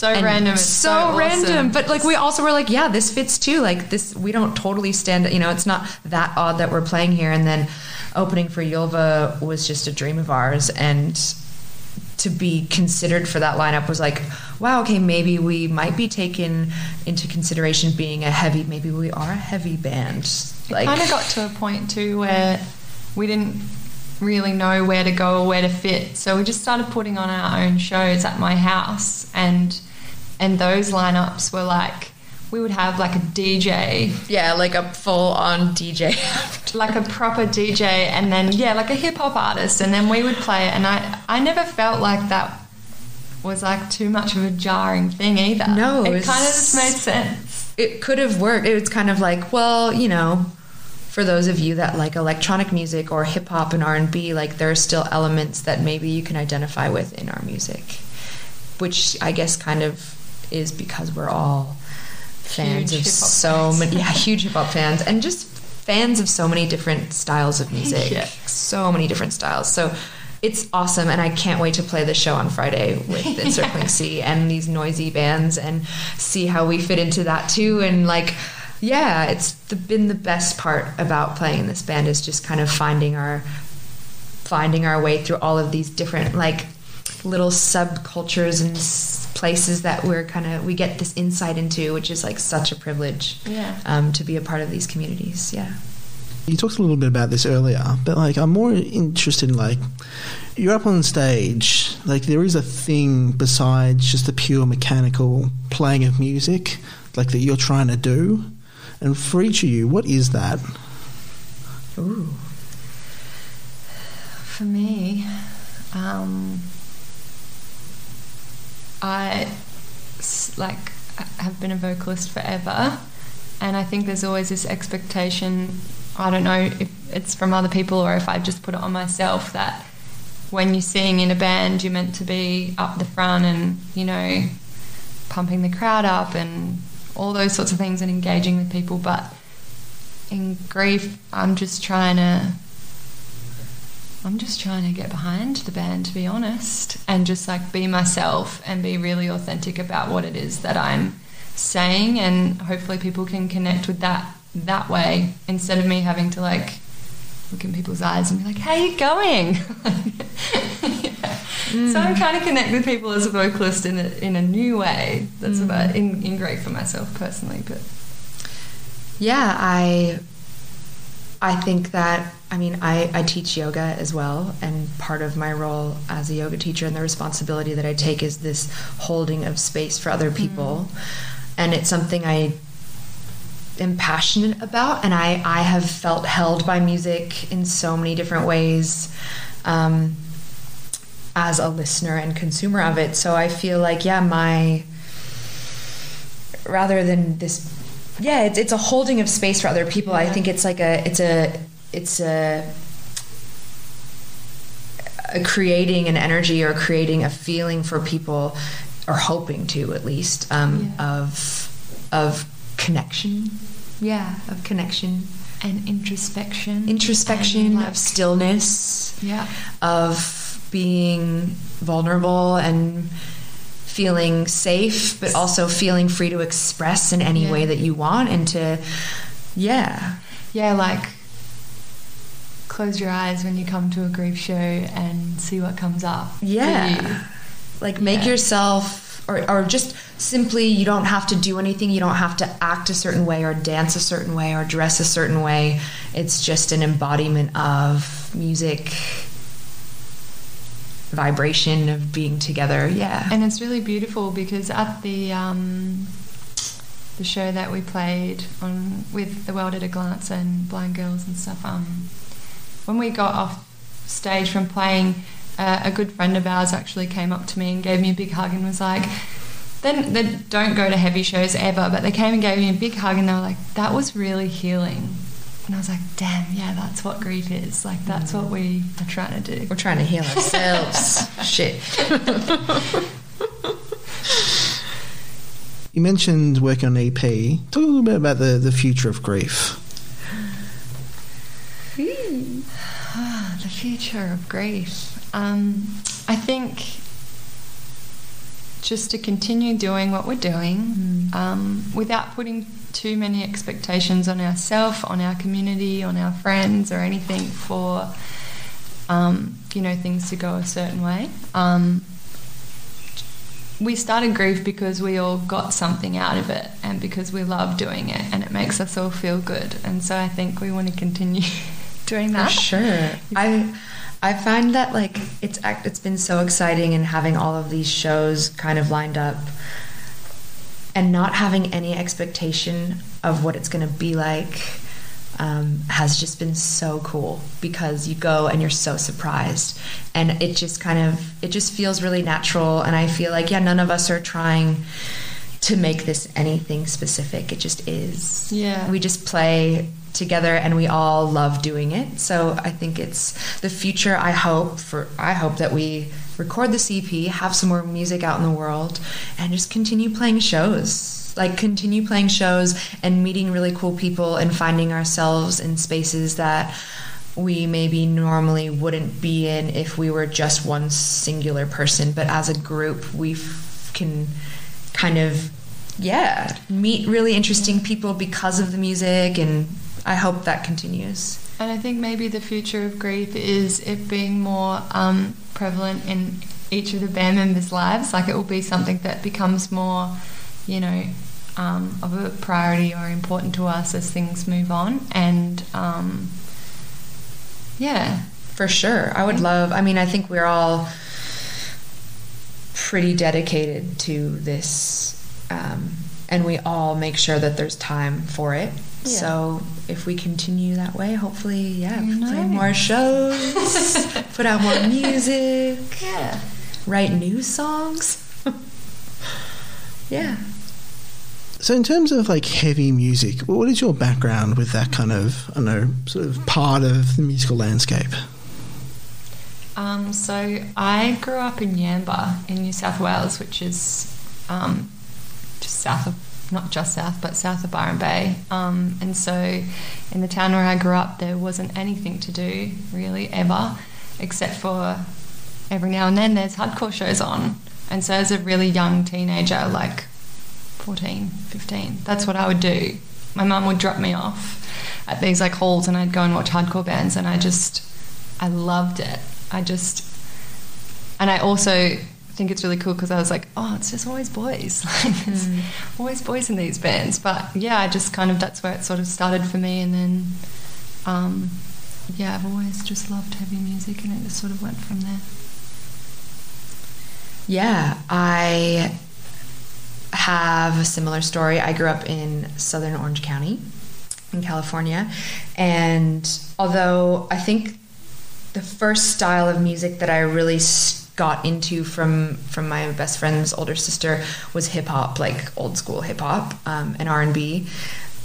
Random. It's so random. Awesome. But like, we also were like, yeah, this fits too. Like, this, we don't totally stand, it's not that odd that we're playing here. And then opening for Yulva was just a dream of ours. And to be considered for that lineup was like, wow, okay, maybe we might be taken into consideration being maybe we are a heavy band. Like, it kind of got to a point too where we didn't really know where to go or where to fit, so we just started putting on our own shows at my house, and those lineups were like, we would have like a DJ, like a full-on DJ, like a proper DJ, and then like a hip-hop artist, and then we would play it. And I never felt like that was like too much of a jarring thing either. No, it kind of just made sense. It could have worked. It was kind of like, well, for those of you that like electronic music or hip hop and R&B, like there are still elements that maybe you can identify with in our music, which I guess kind of is because we're all fans of so many, huge hip hop fans, and just fans of so many different styles of music, so many different styles. So it's awesome, and I can't wait to play the show on Friday with Encircling Sea and these noisy bands, and see how we fit into that too. And like, it's been the best part about playing in this band, is just kind of finding our way through all of these different like little subcultures and places that we get this insight into, which is like such a privilege to be a part of these communities. You talked a little bit about this earlier, but like, I'm more interested in, like, you're up on stage, like there is a thing besides just the pure mechanical playing of music, like that you're trying to do. And for each of you, what is that? Ooh. For me, I have been a vocalist forever, and I think there's always this expectation, I don't know if it's from other people or if I just put it on myself, that when you sing in a band, you're meant to be up the front and, pumping the crowd up and all those sorts of things and engaging with people. But in grief, I'm just trying to get behind the band, to be honest, and just like be myself and be really authentic about what it is that I'm saying, and hopefully people can connect with that way, instead of me having to like look in people's eyes and be like, how you going? So I'm trying to connect with people as a vocalist in a new way. That's about in great for myself personally. But I think that, I teach yoga as well, and part of my role as a yoga teacher and the responsibility that I take is this holding of space for other people. And it's something I am passionate about, and I have felt held by music in so many different ways as a listener and consumer of it. So I feel like, rather than this, it's a holding of space for other people. I think it's like it's a creating an energy or creating a feeling for people, or hoping to at least, of connection. Yeah, of connection. And introspection. And of stillness. Yeah. Of being vulnerable and feeling safe, but also feeling free to express in any way that you want, and to, like close your eyes when you come to a grief show and see what comes up. Yeah. Like make yourself, or just simply, you don't have to do anything. You don't have to act a certain way or dance a certain way or dress a certain way. It's just an embodiment of music, vibration, of being together. Yeah. And it's really beautiful because at the show that we played on with The World at a Glance and Blind Girls and stuff, when we got off stage from playing, a good friend of ours actually came up to me and gave me a big hug and was like, they don't go to heavy shows ever, but they came and gave me a big hug and they were like, that was really healing. And I was like, damn, that's what grief is. Like, that's what we are trying to do. We're trying to heal ourselves. Shit. You mentioned working on EP. Talk a little bit about the future of grief. The future of grief. I think just to continue doing what we're doing, without putting too many expectations on ourselves, on our community, on our friends, or anything for, things to go a certain way. We started grief because we all got something out of it, and because we love doing it, and it makes us all feel good. And so I think we want to continue doing that. For sure. I find that it's been so exciting, and having all of these shows kind of lined up and not having any expectation of what it's going to be like has just been so cool, because you go and you're so surprised, and it just feels really natural. And I feel like none of us are trying to make this anything specific. It just is. Yeah. We just play together and we all love doing it. So I think it's the future. I hope that we record this EP, have some more music out in the world, and just continue playing shows. Continue playing shows and meeting really cool people and finding ourselves in spaces that we maybe normally wouldn't be in if we were just one singular person. But as a group, we can kind of meet really interesting people because of the music, and I hope that continues. And I think maybe the future of grief is it being more prevalent in each of the band members' lives. Like, it will be something that becomes more, of a priority or important to us as things move on. And for sure. I would love, I think we're all pretty dedicated to this, and we all make sure that there's time for it. Yeah. So if we continue that way, hopefully, play more shows, put out more music, write new songs. So in terms of heavy music, what is your background with that kind of, sort of part of the musical landscape? So I grew up in Yamba in New South Wales, which is just south of, not just south, but south of Byron Bay. And so in the town where I grew up, there wasn't anything to do really ever, except for every now and then there's hardcore shows on. And so as a really young teenager, 14, 15, that's what I would do. My mum would drop me off at these halls, and I'd go and watch hardcore bands, and I loved it. And I also think it's really cool because I was like, oh, it's just always boys. There's always boys in these bands. But I just kind of, that's where it sort of started for me. And then yeah, I've always just loved heavy music, and it just sort of went from there. Yeah, I have a similar story. I grew up in southern Orange County in California, and although I think the first style of music that I really got into from my best friend's older sister was hip-hop, like old school hip-hop, and R&B.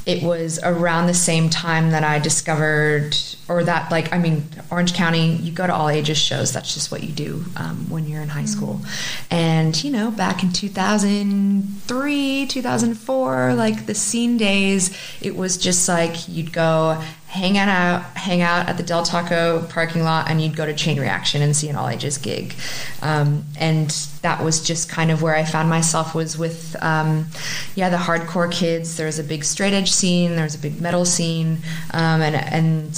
It was around the same time that I discovered, or that, like, I mean, Orange County, you go to all ages shows. That's just what you do when you're in high school. And, you know, back in 2003, 2004, like the scene days, it was just like you'd go hang out at the Del Taco parking lot, and you'd go to Chain Reaction and see an all ages gig. And that was just kind of where I found myself, was with, the hardcore kids. There was a big straight edge scene, there was a big metal scene, and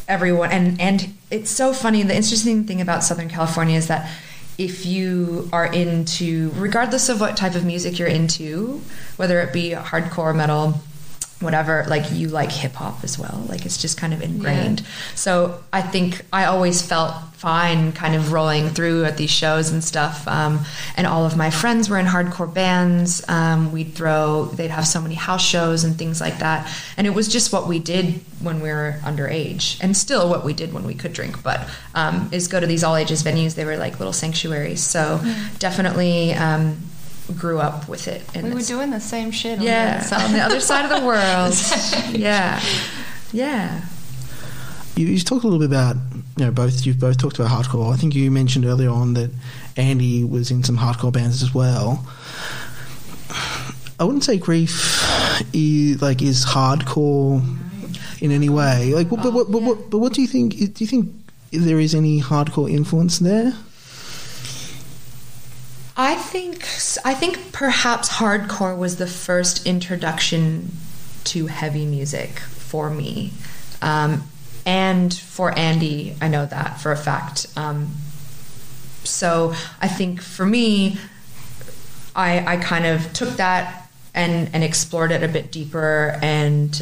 everyone, and it's so funny. The interesting thing about Southern California is that if you are into, regardless of what type of music you're into, whether it be hardcore, metal, whatever, like, you like hip hop as well. Like, it's just kind of ingrained. Yeah. So I think I always felt fine kind of rolling through at these shows and stuff. And all of my friends were in hardcore bands. They'd have so many house shows and things like that. And it was just what we did when we were underage, and still what we did when we could drink, but is go to these all ages venues. They were like little sanctuaries. So definitely, grew up with it. We were doing the same shit on the other side of the world. Yeah. You talked a little bit about, you've both talked about hardcore. I think you mentioned earlier on that Andy was in some hardcore bands as well. I wouldn't say Grief is hardcore in any way. Like, but what do you think? Do you think there is any hardcore influence there? I think perhaps hardcore was the first introduction to heavy music for me, and for Andy, I know that for a fact. So I think for me, I kind of took that and explored it a bit deeper, and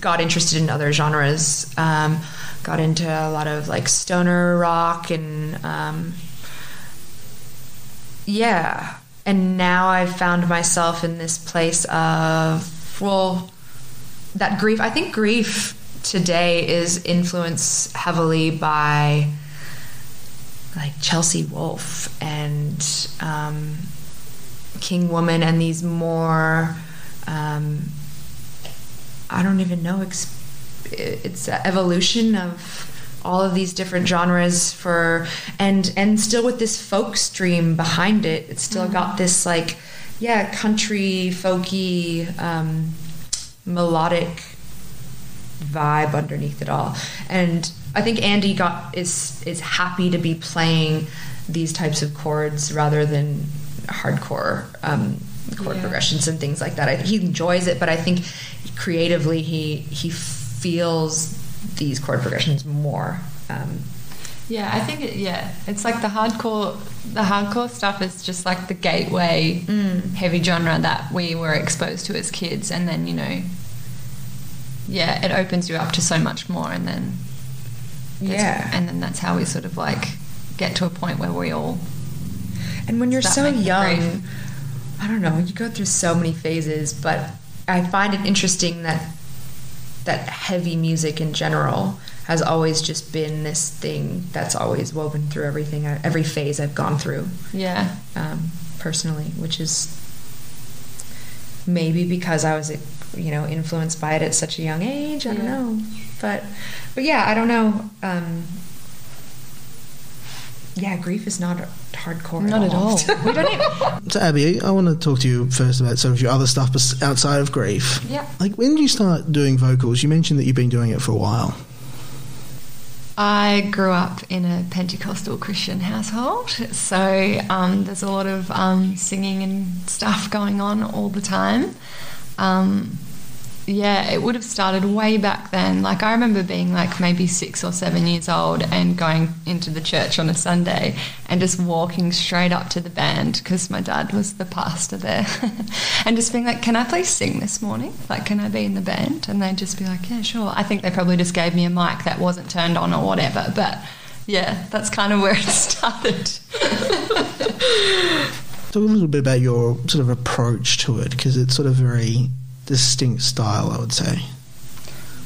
got interested in other genres. Got into a lot of like stoner rock and. And now I've found myself in this place of, that Grief. I think Grief today is influenced heavily by like Chelsea Wolfe and King Woman, and these more, I don't even know, it's an evolution of all of these different genres and still with this folk stream behind it. It's still got this like, country, folky, melodic vibe underneath it all. And I think Andy is happy to be playing these types of chords rather than hardcore chord progressions and things like that. He enjoys it, but I think creatively he feels these chord progressions more. I think it's like the hardcore stuff is just like the gateway heavy genre that we were exposed to as kids, and then it opens you up to so much more, and then that's how we sort of like get to a point where we all, and when you're so young, I don't know, you go through so many phases, but I find it interesting that heavy music in general has always just been this thing that's always woven through every phase I've gone through. Yeah. Personally, which is maybe because I was, influenced by it at such a young age. I don't know, but I don't know. Grief is not hardcore. Not at all. We don't even. So Abby, I want to talk to you first about sort of your other stuff outside of Grief. Yeah. Like, when did you start doing vocals? You mentioned that you've been doing it for a while. I grew up in a Pentecostal Christian household, so there's a lot of singing and stuff going on all the time. it would have started way back then. Like, I remember being like maybe 6 or 7 years old and going into the church on a Sunday and just walking straight up to the band because my dad was the pastor there and just being like, can I please sing this morning? Like, can I be in the band? And they'd just be like, yeah, sure. I think they probably just gave me a mic that wasn't turned on or whatever. But, yeah, that's kind of where it started. Talk a little bit about your sort of approach to it, because it's sort of very distinct style, I would say.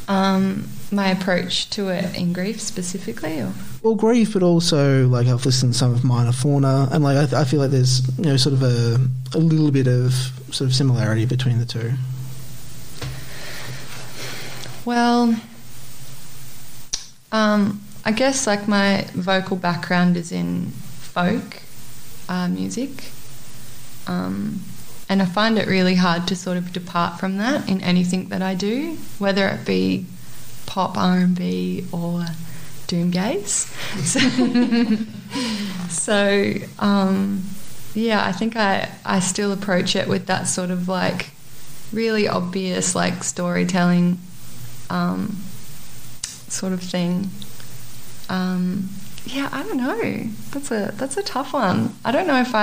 My approach to it in grief specifically, or? Well, grief, but also like I've listened to some of Minor Fauna, and like I feel like there's sort of a little bit of sort of similarity between the two. Well, I guess like my vocal background is in folk music. And I find it really hard to sort of depart from that in anything that I do, whether it be pop, R&B or doomgaze. I think I still approach it with that sort of like really obvious like storytelling sort of thing. I don't know. That's a tough one. I don't know if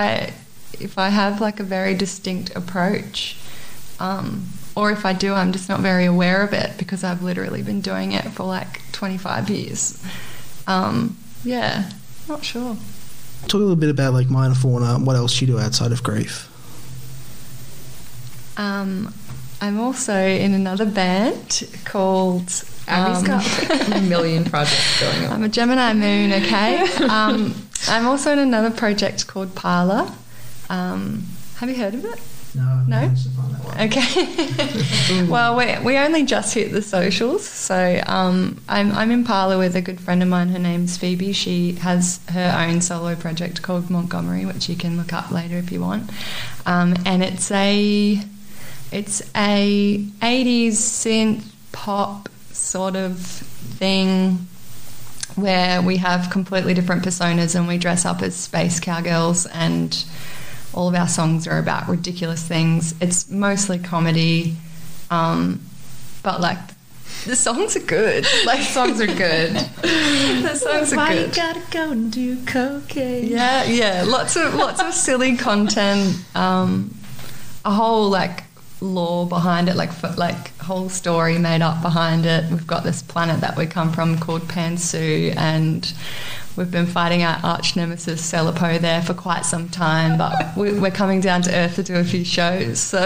I have like a very distinct approach, or if I do, I'm just not very aware of it because I've literally been doing it for like 25 years. Not sure. Talk a little bit about like Minor Fauna. What else do you do outside of grief? I'm also in another band called... Abby's got a million projects going on. I'm a Gemini moon, okay? I'm also in another project called Parlour. Have you heard of it? No? Okay. Well, we only just hit the socials. So I'm in Parlour with a good friend of mine. Her name's Phoebe. She has her own solo project called Montgomery, which you can look up later if you want. And it's a 80s synth pop sort of thing where we have completely different personas and we dress up as space cowgirls, and all of our songs are about ridiculous things. It's mostly comedy, but like the songs are good. Like the songs are good. The songs are Why good. You gotta go and do cocaine? Yeah. Lots of silly content. A whole like lore behind it, like whole story made up behind it. We've got this planet that we come from called Pansu, and we've been fighting our arch nemesis Peau there for quite some time, but we're coming down to Earth to do a few shows. So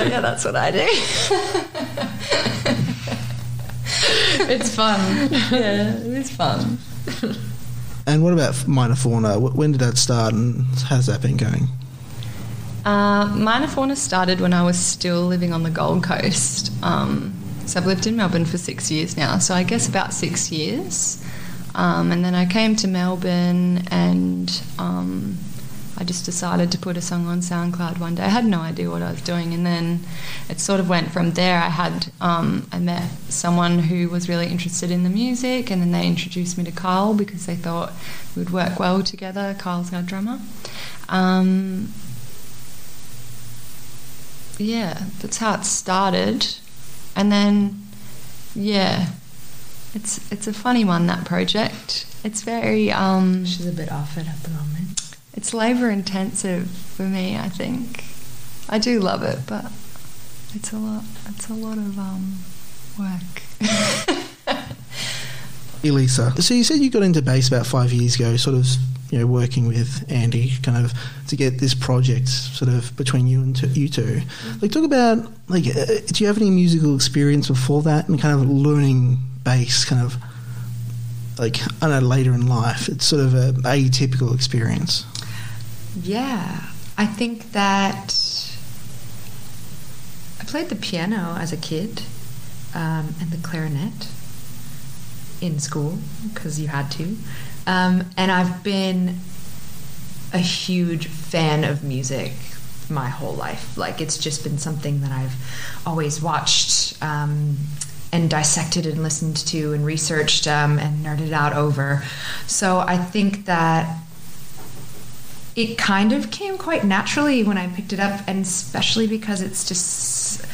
yeah, that's what I do. It's fun. Yeah, it is fun. And what about Minor Fauna? When did that start, and how's that been going? Minor Fauna started when I was still living on the Gold Coast. So I've lived in Melbourne for 6 years now, so I guess about 6 years. And then I came to Melbourne and I just decided to put a song on SoundCloud one day. I had no idea what I was doing, and then it sort of went from there. I met someone who was really interested in the music, and then they introduced me to Carl because they thought we'd work well together. Carl's our drummer. That's how it started. And then, it's a funny one, that project. It's very... She's a bit off it at the moment. It's labour intensive for me, I think. I do love it, but it's a lot of work. Elisa, so you said you got into bass about 5 years ago, sort of, working with Andy, kind of to get this project sort of between you two. Like, talk about, like, do you have any musical experience before that and kind of learning bass, kind of, like, I don't know, later in life? It's sort of a atypical experience. Yeah, I think that I played the piano as a kid and the clarinet in school because you had to. And I've been a huge fan of music my whole life. Like, it's just been something that I've always watched and dissected and listened to and researched and nerded out over. So I think that it kind of came quite naturally when I picked it up, and especially because it's just,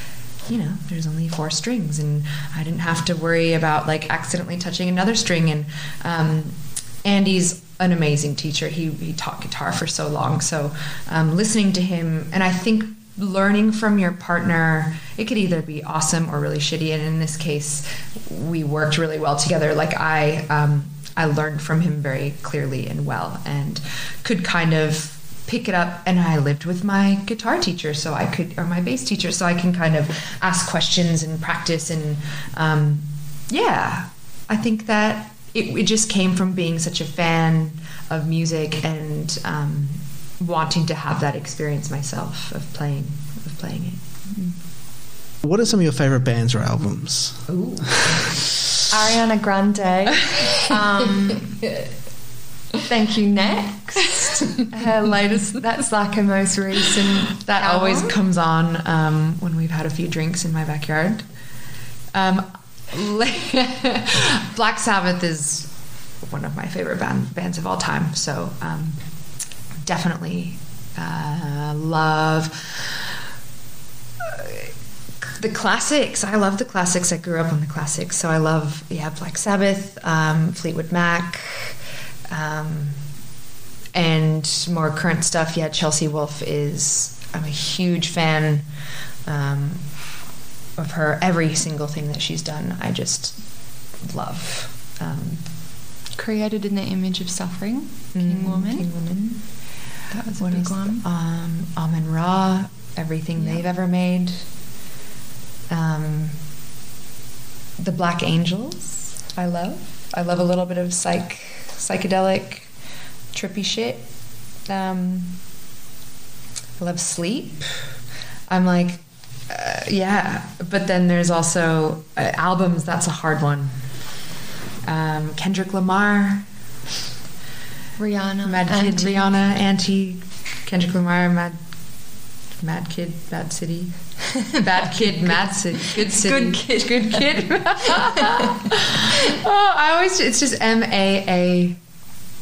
you know, there's only 4 strings, and I didn't have to worry about like accidentally touching another string. And Andy's an amazing teacher. He taught guitar for so long, so listening to him, and I think learning from your partner, it could either be awesome or really shitty, and in this case we worked really well together. Like I learned from him very clearly and well, and could kind of pick it up. And I lived with my guitar teacher, so I could, or my bass teacher, so I can kind of ask questions and practice. And I think that it just came from being such a fan of music and wanting to have that experience myself of playing it. What are some of your favorite bands or albums? Ooh. Ariana Grande. Thank You Next. Her latest, that's like her most recent. That album. Always comes on when we've had a few drinks in my backyard. Black Sabbath is one of my favorite bands of all time. So definitely love the classics. I love the classics. I grew up on the classics. So I love, Black Sabbath, Fleetwood Mac, and more current stuff. Chelsea Wolfe I'm a huge fan of her. Every single thing that she's done, I just love. Created in the image of suffering, King Woman. That was a big one. Amun-Ra, everything they've ever made. The Black Angels, I love. I love a little bit of psychedelic, trippy shit. I love Sleep. I'm like, but then there's also albums. That's a hard one. Kendrick Lamar, Rihanna, Mad Kid, Rihanna, Auntie, Kendrick Lamar, Mad Kid, Bad City, Bad Kid, Mad City, Good City, Good Kid. It's just MAA.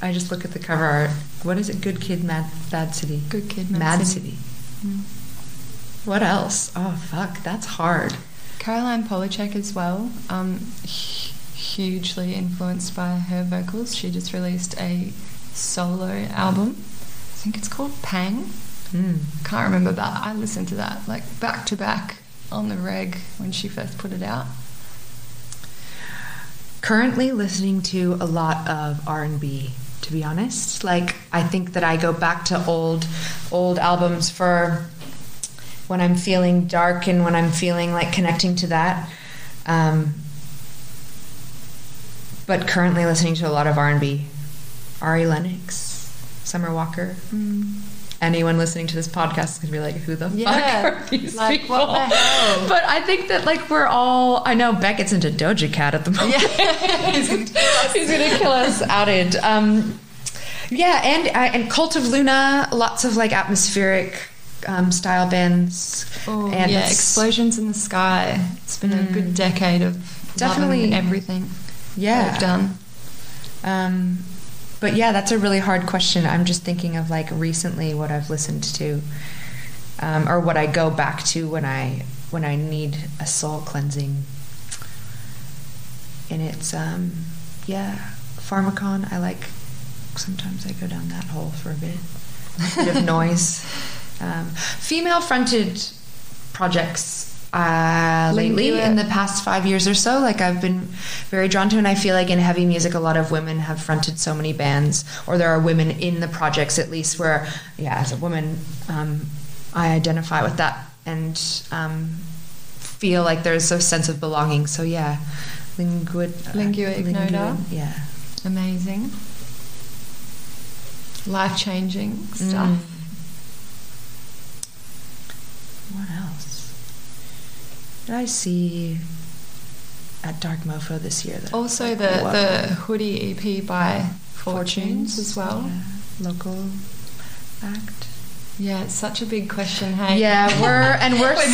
I just look at the cover art. What is it? Good Kid, Bad City. Good Kid, Mad City. What else? Oh fuck, that's hard. Caroline Polachek as well. Hugely influenced by her vocals. She just released a solo album. I think it's called Pang. Can't remember, but I listened to that like back to back on the reg when she first put it out. Currently listening to a lot of R&B, to be honest. Like, I think that I go back to old albums for when I'm feeling dark and when I'm feeling like connecting to that. But currently listening to a lot of R&B. Ari Lennox, Summer Walker. Anyone listening to this podcast is going to be like, who the fuck are these people? What the hell? But I think that like we're all, I know Beckett's into Doja Cat at the moment. Yeah. He's going to kill us outed. And Cult of Luna, lots of like atmospheric style bands. And Explosions in the Sky. It's been a good decade of definitely everything they've done. But that's a really hard question. I'm just thinking of like recently what I've listened to, or what I go back to when I need a soul cleansing. And it's Pharmacon. I like. Sometimes I go down that hole for a bit of noise. Female-fronted projects. Lately, in the past 5 years or so, like I've been very drawn to, and I feel like in heavy music a lot of women have fronted so many bands, or there are women in the projects at least where as a woman I identify with that and feel like there's a sense of belonging. So Lingua Ignota. Amazing, life-changing stuff. What else did I see at Dark Mofo this year? Also the Hoodie EP by Fortunes as well. Local act. Yeah, it's such a big question, hey? Yeah, we're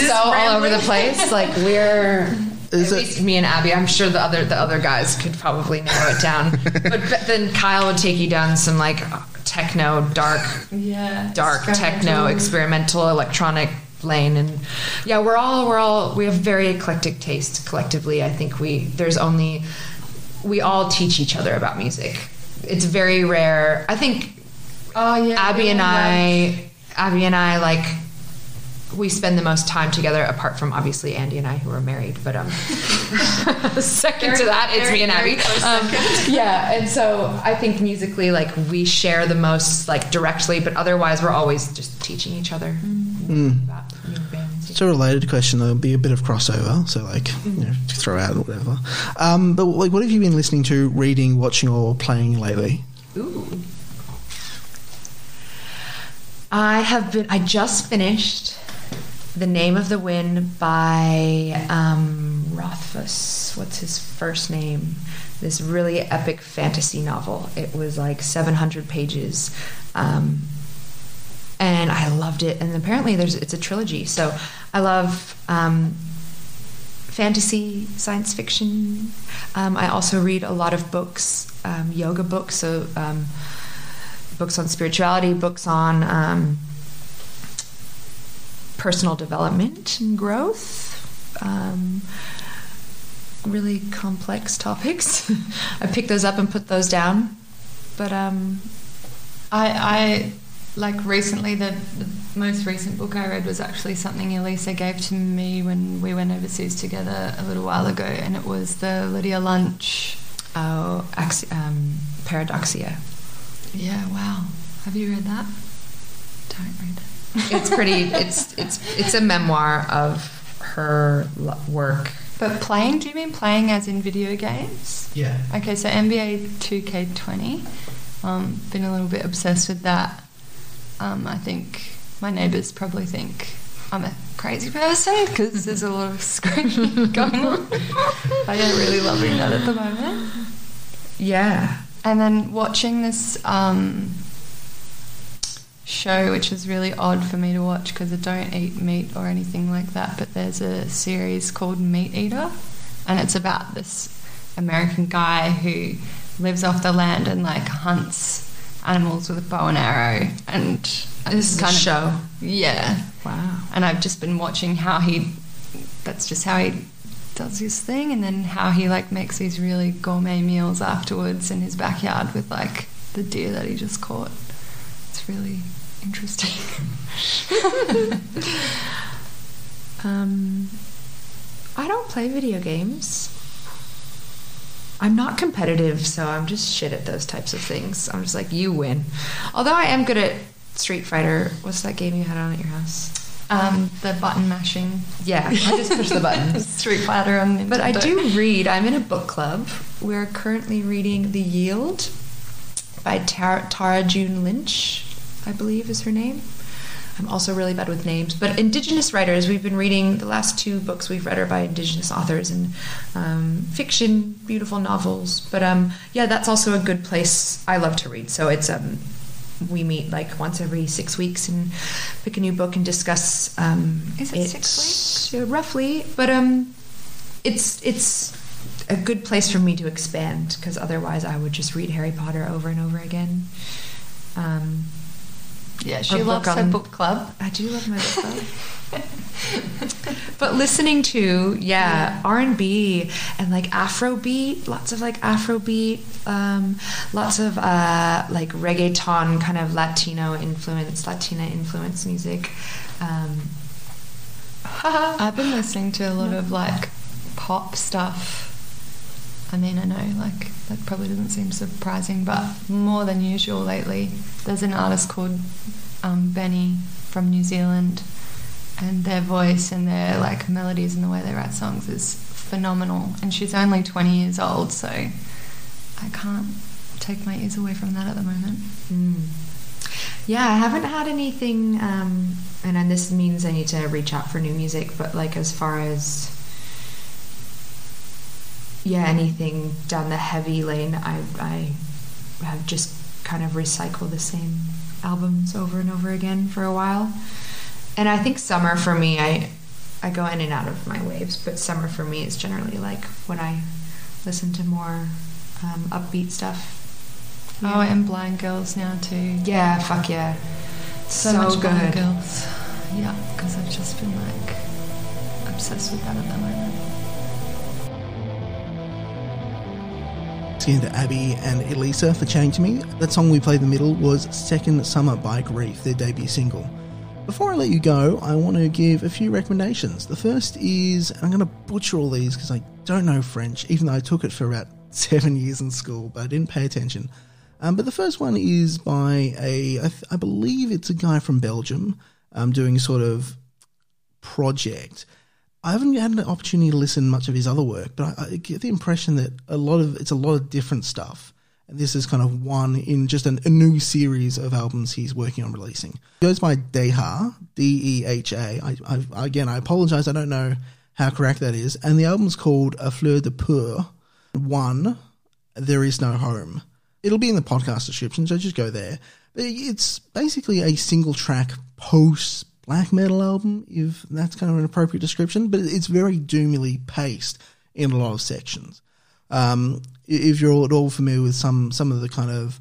so all over the place. Like at least me and Abby. I'm sure the other guys could probably narrow it down. But then Kyle would take you down some like techno, dark techno, experimental, electronic lane. And yeah, we have very eclectic taste collectively. I think we all teach each other about music. It's very rare. I think Abbey and I, like, we spend the most time together, apart from obviously Andy and I, who are married, but second to that, it's me and Abbey. And so I think musically, like, we share the most, like, directly, but otherwise we're always just teaching each other about new bands. It's a related question. There'll be a bit of crossover, so like to throw out or whatever. But like, what have you been listening to, reading, watching, or playing lately? Ooh. I just finished The Name of the Wind by Rothfuss. What's his first name? This really epic fantasy novel. It was like 700 pages. And I loved it. And apparently it's a trilogy. So I love fantasy, science fiction. I also read a lot of books, yoga books. So books on spirituality, books on personal development and growth, really complex topics. I pick those up and put those down. But I like recently, the most recent book I read was actually something Elisa gave to me when we went overseas together a little while ago, and it was the Lydia Lunch. Paradoxia. Yeah, wow. Have you read that? Don't read it. It's pretty. It's a memoir of her work. But playing? Do you mean playing as in video games? Yeah. Okay, so NBA 2K20. Been a little bit obsessed with that. I think my neighbours probably think I'm a crazy person because there's a lot of screaming going on. I am really loving that at the moment. Yeah. And then watching this show, which is really odd for me to watch because I don't eat meat or anything like that, but there's a series called Meat Eater, and it's about this American guy who lives off the land and like hunts animals with a bow and arrow. And this is a show. Yeah. Wow. And I've just been watching that's just how he does his thing, and then how he like makes these really gourmet meals afterwards in his backyard with like the deer that he just caught. It's really interesting. I don't play video games. I'm not competitive, so I'm just shit at those types of things. I'm just like, you win. Although I am good at Street Fighter. What's that game you had on at your house? The button mashing. Yeah, I just push the buttons. Street Fighter on Nintendo. But I do read. I'm in a book club. We're currently reading The Yield by Tara June Lynch, I believe is her name. I'm also really bad with names. But Indigenous writers, we've been reading, the last 2 books we've read are by Indigenous authors, and fiction, beautiful novels. But yeah, that's also a good place. I love to read. So it's we meet like once every 6 weeks and pick a new book and discuss Is it 6 weeks? Roughly. But it's a good place for me to expand, because otherwise I would just read Harry Potter over and over again. Yeah, she loves her book club. I do love my book club. But listening to, R&B and like Afrobeat, lots of like Afrobeat, lots of like reggaeton, kind of Latina influence music. I've been listening to a lot of like pop stuff. I mean, I know like that probably doesn't seem surprising, but more than usual lately. There's an artist called Benny from New Zealand, and their voice and their like melodies and the way they write songs is phenomenal. And she's only 20 years old, so I can't take my ears away from that at the moment. Yeah, I haven't had anything, and then this means I need to reach out for new music, but like as far as anything down the heavy lane, I have just kind of recycled the same albums over and over again for a while. And I think summer for me, I go in and out of my waves, but summer for me is generally like when I listen to more upbeat stuff. Oh, and Blind Girls now too. Yeah, fuck yeah. So much good. Blind Girls. Yeah, because I've just been like obsessed with that at the moment. To Abbey and Elisa for Changing Me. That song we played in the middle was Second Summer by Grief, their debut single. Before I let you go, I want to give a few recommendations. The first is, I'm going to butcher all these because I don't know French, even though I took it for about 7 years in school, but I didn't pay attention. But the first one is by I believe it's a guy from Belgium doing a sort of project. I haven't had an opportunity to listen much of his other work, but I get the impression that it's a lot of different stuff. And this is kind of one in just a new series of albums he's working on releasing. It goes by Déhà, D-E-H-A. Again, I apologize, I don't know how correct that is. And the album's called A Fleur de Peau, 1, There Is No Home. It'll be in the podcast description, so just go there. But it's basically a single track post black metal album, if that's kind of an appropriate description, but it's very doomily paced in a lot of sections. If you're at all familiar with some of the kind of,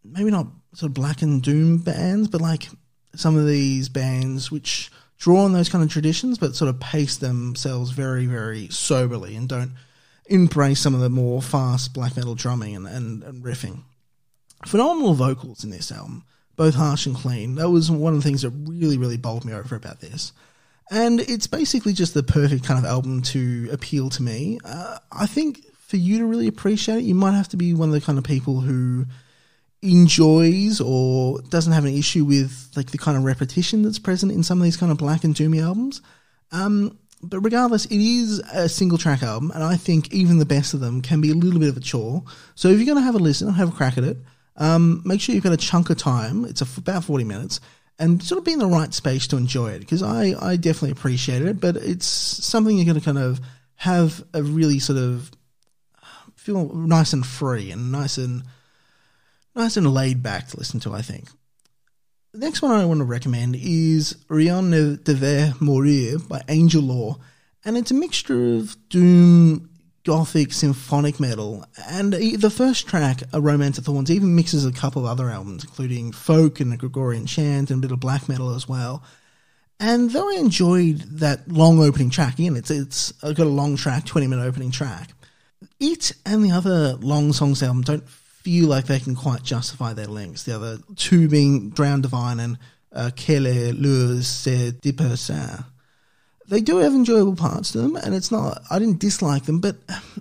maybe not sort of black and doom bands, but like some of these bands which draw on those kind of traditions, but sort of pace themselves very, very soberly and don't embrace some of the more fast black metal drumming and riffing. Phenomenal vocals in this album, both harsh and clean. That was one of the things that really, really bowled me over about this. And it's basically just the perfect kind of album to appeal to me. I think for you to really appreciate it, you might have to be one of the kind of people who enjoys or doesn't have an issue with like the kind of repetition that's present in some of these kind of black and doomy albums. But regardless, it is a single track album, and I think even the best of them can be a little bit of a chore. So if you're going to have a listen, have a crack at it. Make sure you've got a chunk of time. It's about 40 minutes. And sort of be in the right space to enjoy it, because I definitely appreciated it, but it's something you're going to kind of have a really sort of feel nice and free and nice and laid back to listen to, I think. The next one I want to recommend is Rien, Devait, Mourir by Angellore, and it's a mixture of doom, gothic, symphonic metal, and the first track, A Romance of Thorns, even mixes a couple of other elements, including folk and a Gregorian chant and a bit of black metal as well. And though I enjoyed that long opening track, again, it's got a long track, 20-minute opening track, it and the other long songs album don't feel like they can quite justify their lengths. The other two being Drowned Divine and Quelle Lure C'est Dépassant. They do have enjoyable parts to them, and it's not, I didn't dislike them, but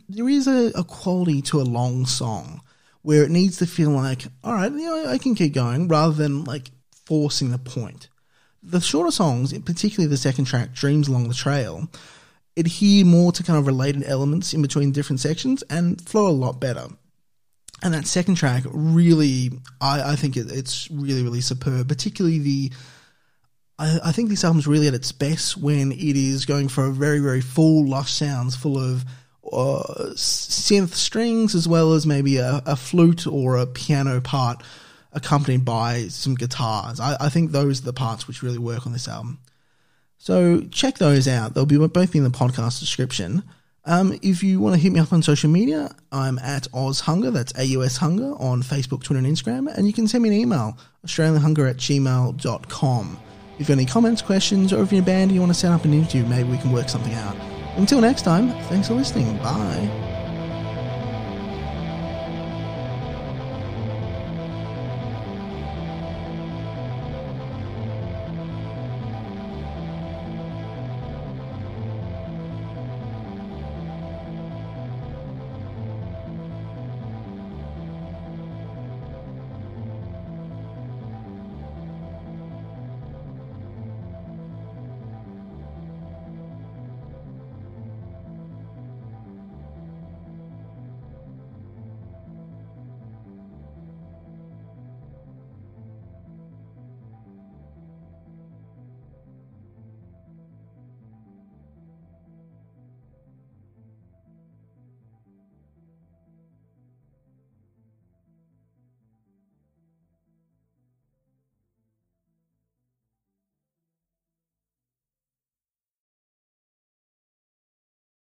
there is a quality to a long song where it needs to feel like, all right, I can keep going, rather than like forcing the point. The shorter songs, particularly the second track, Dreams Along the Trail, adhere more to kind of related elements in between different sections and flow a lot better. And that second track really, I think it's really, really superb, particularly I think this album's really at its best when it is going for a very, very full, lush sounds full of synth strings, as well as maybe a flute or a piano part accompanied by some guitars. I think those are the parts which really work on this album. So check those out. They'll be both in the podcast description. If you want to hit me up on social media, I'm at AusHunger, that's AUS Hunger, on Facebook, Twitter and Instagram, and you can send me an email, australianhunger@gmail.com. If you've got any comments, questions, or if you're in a band and you want to set up an interview, maybe we can work something out. Until next time, thanks for listening. Bye.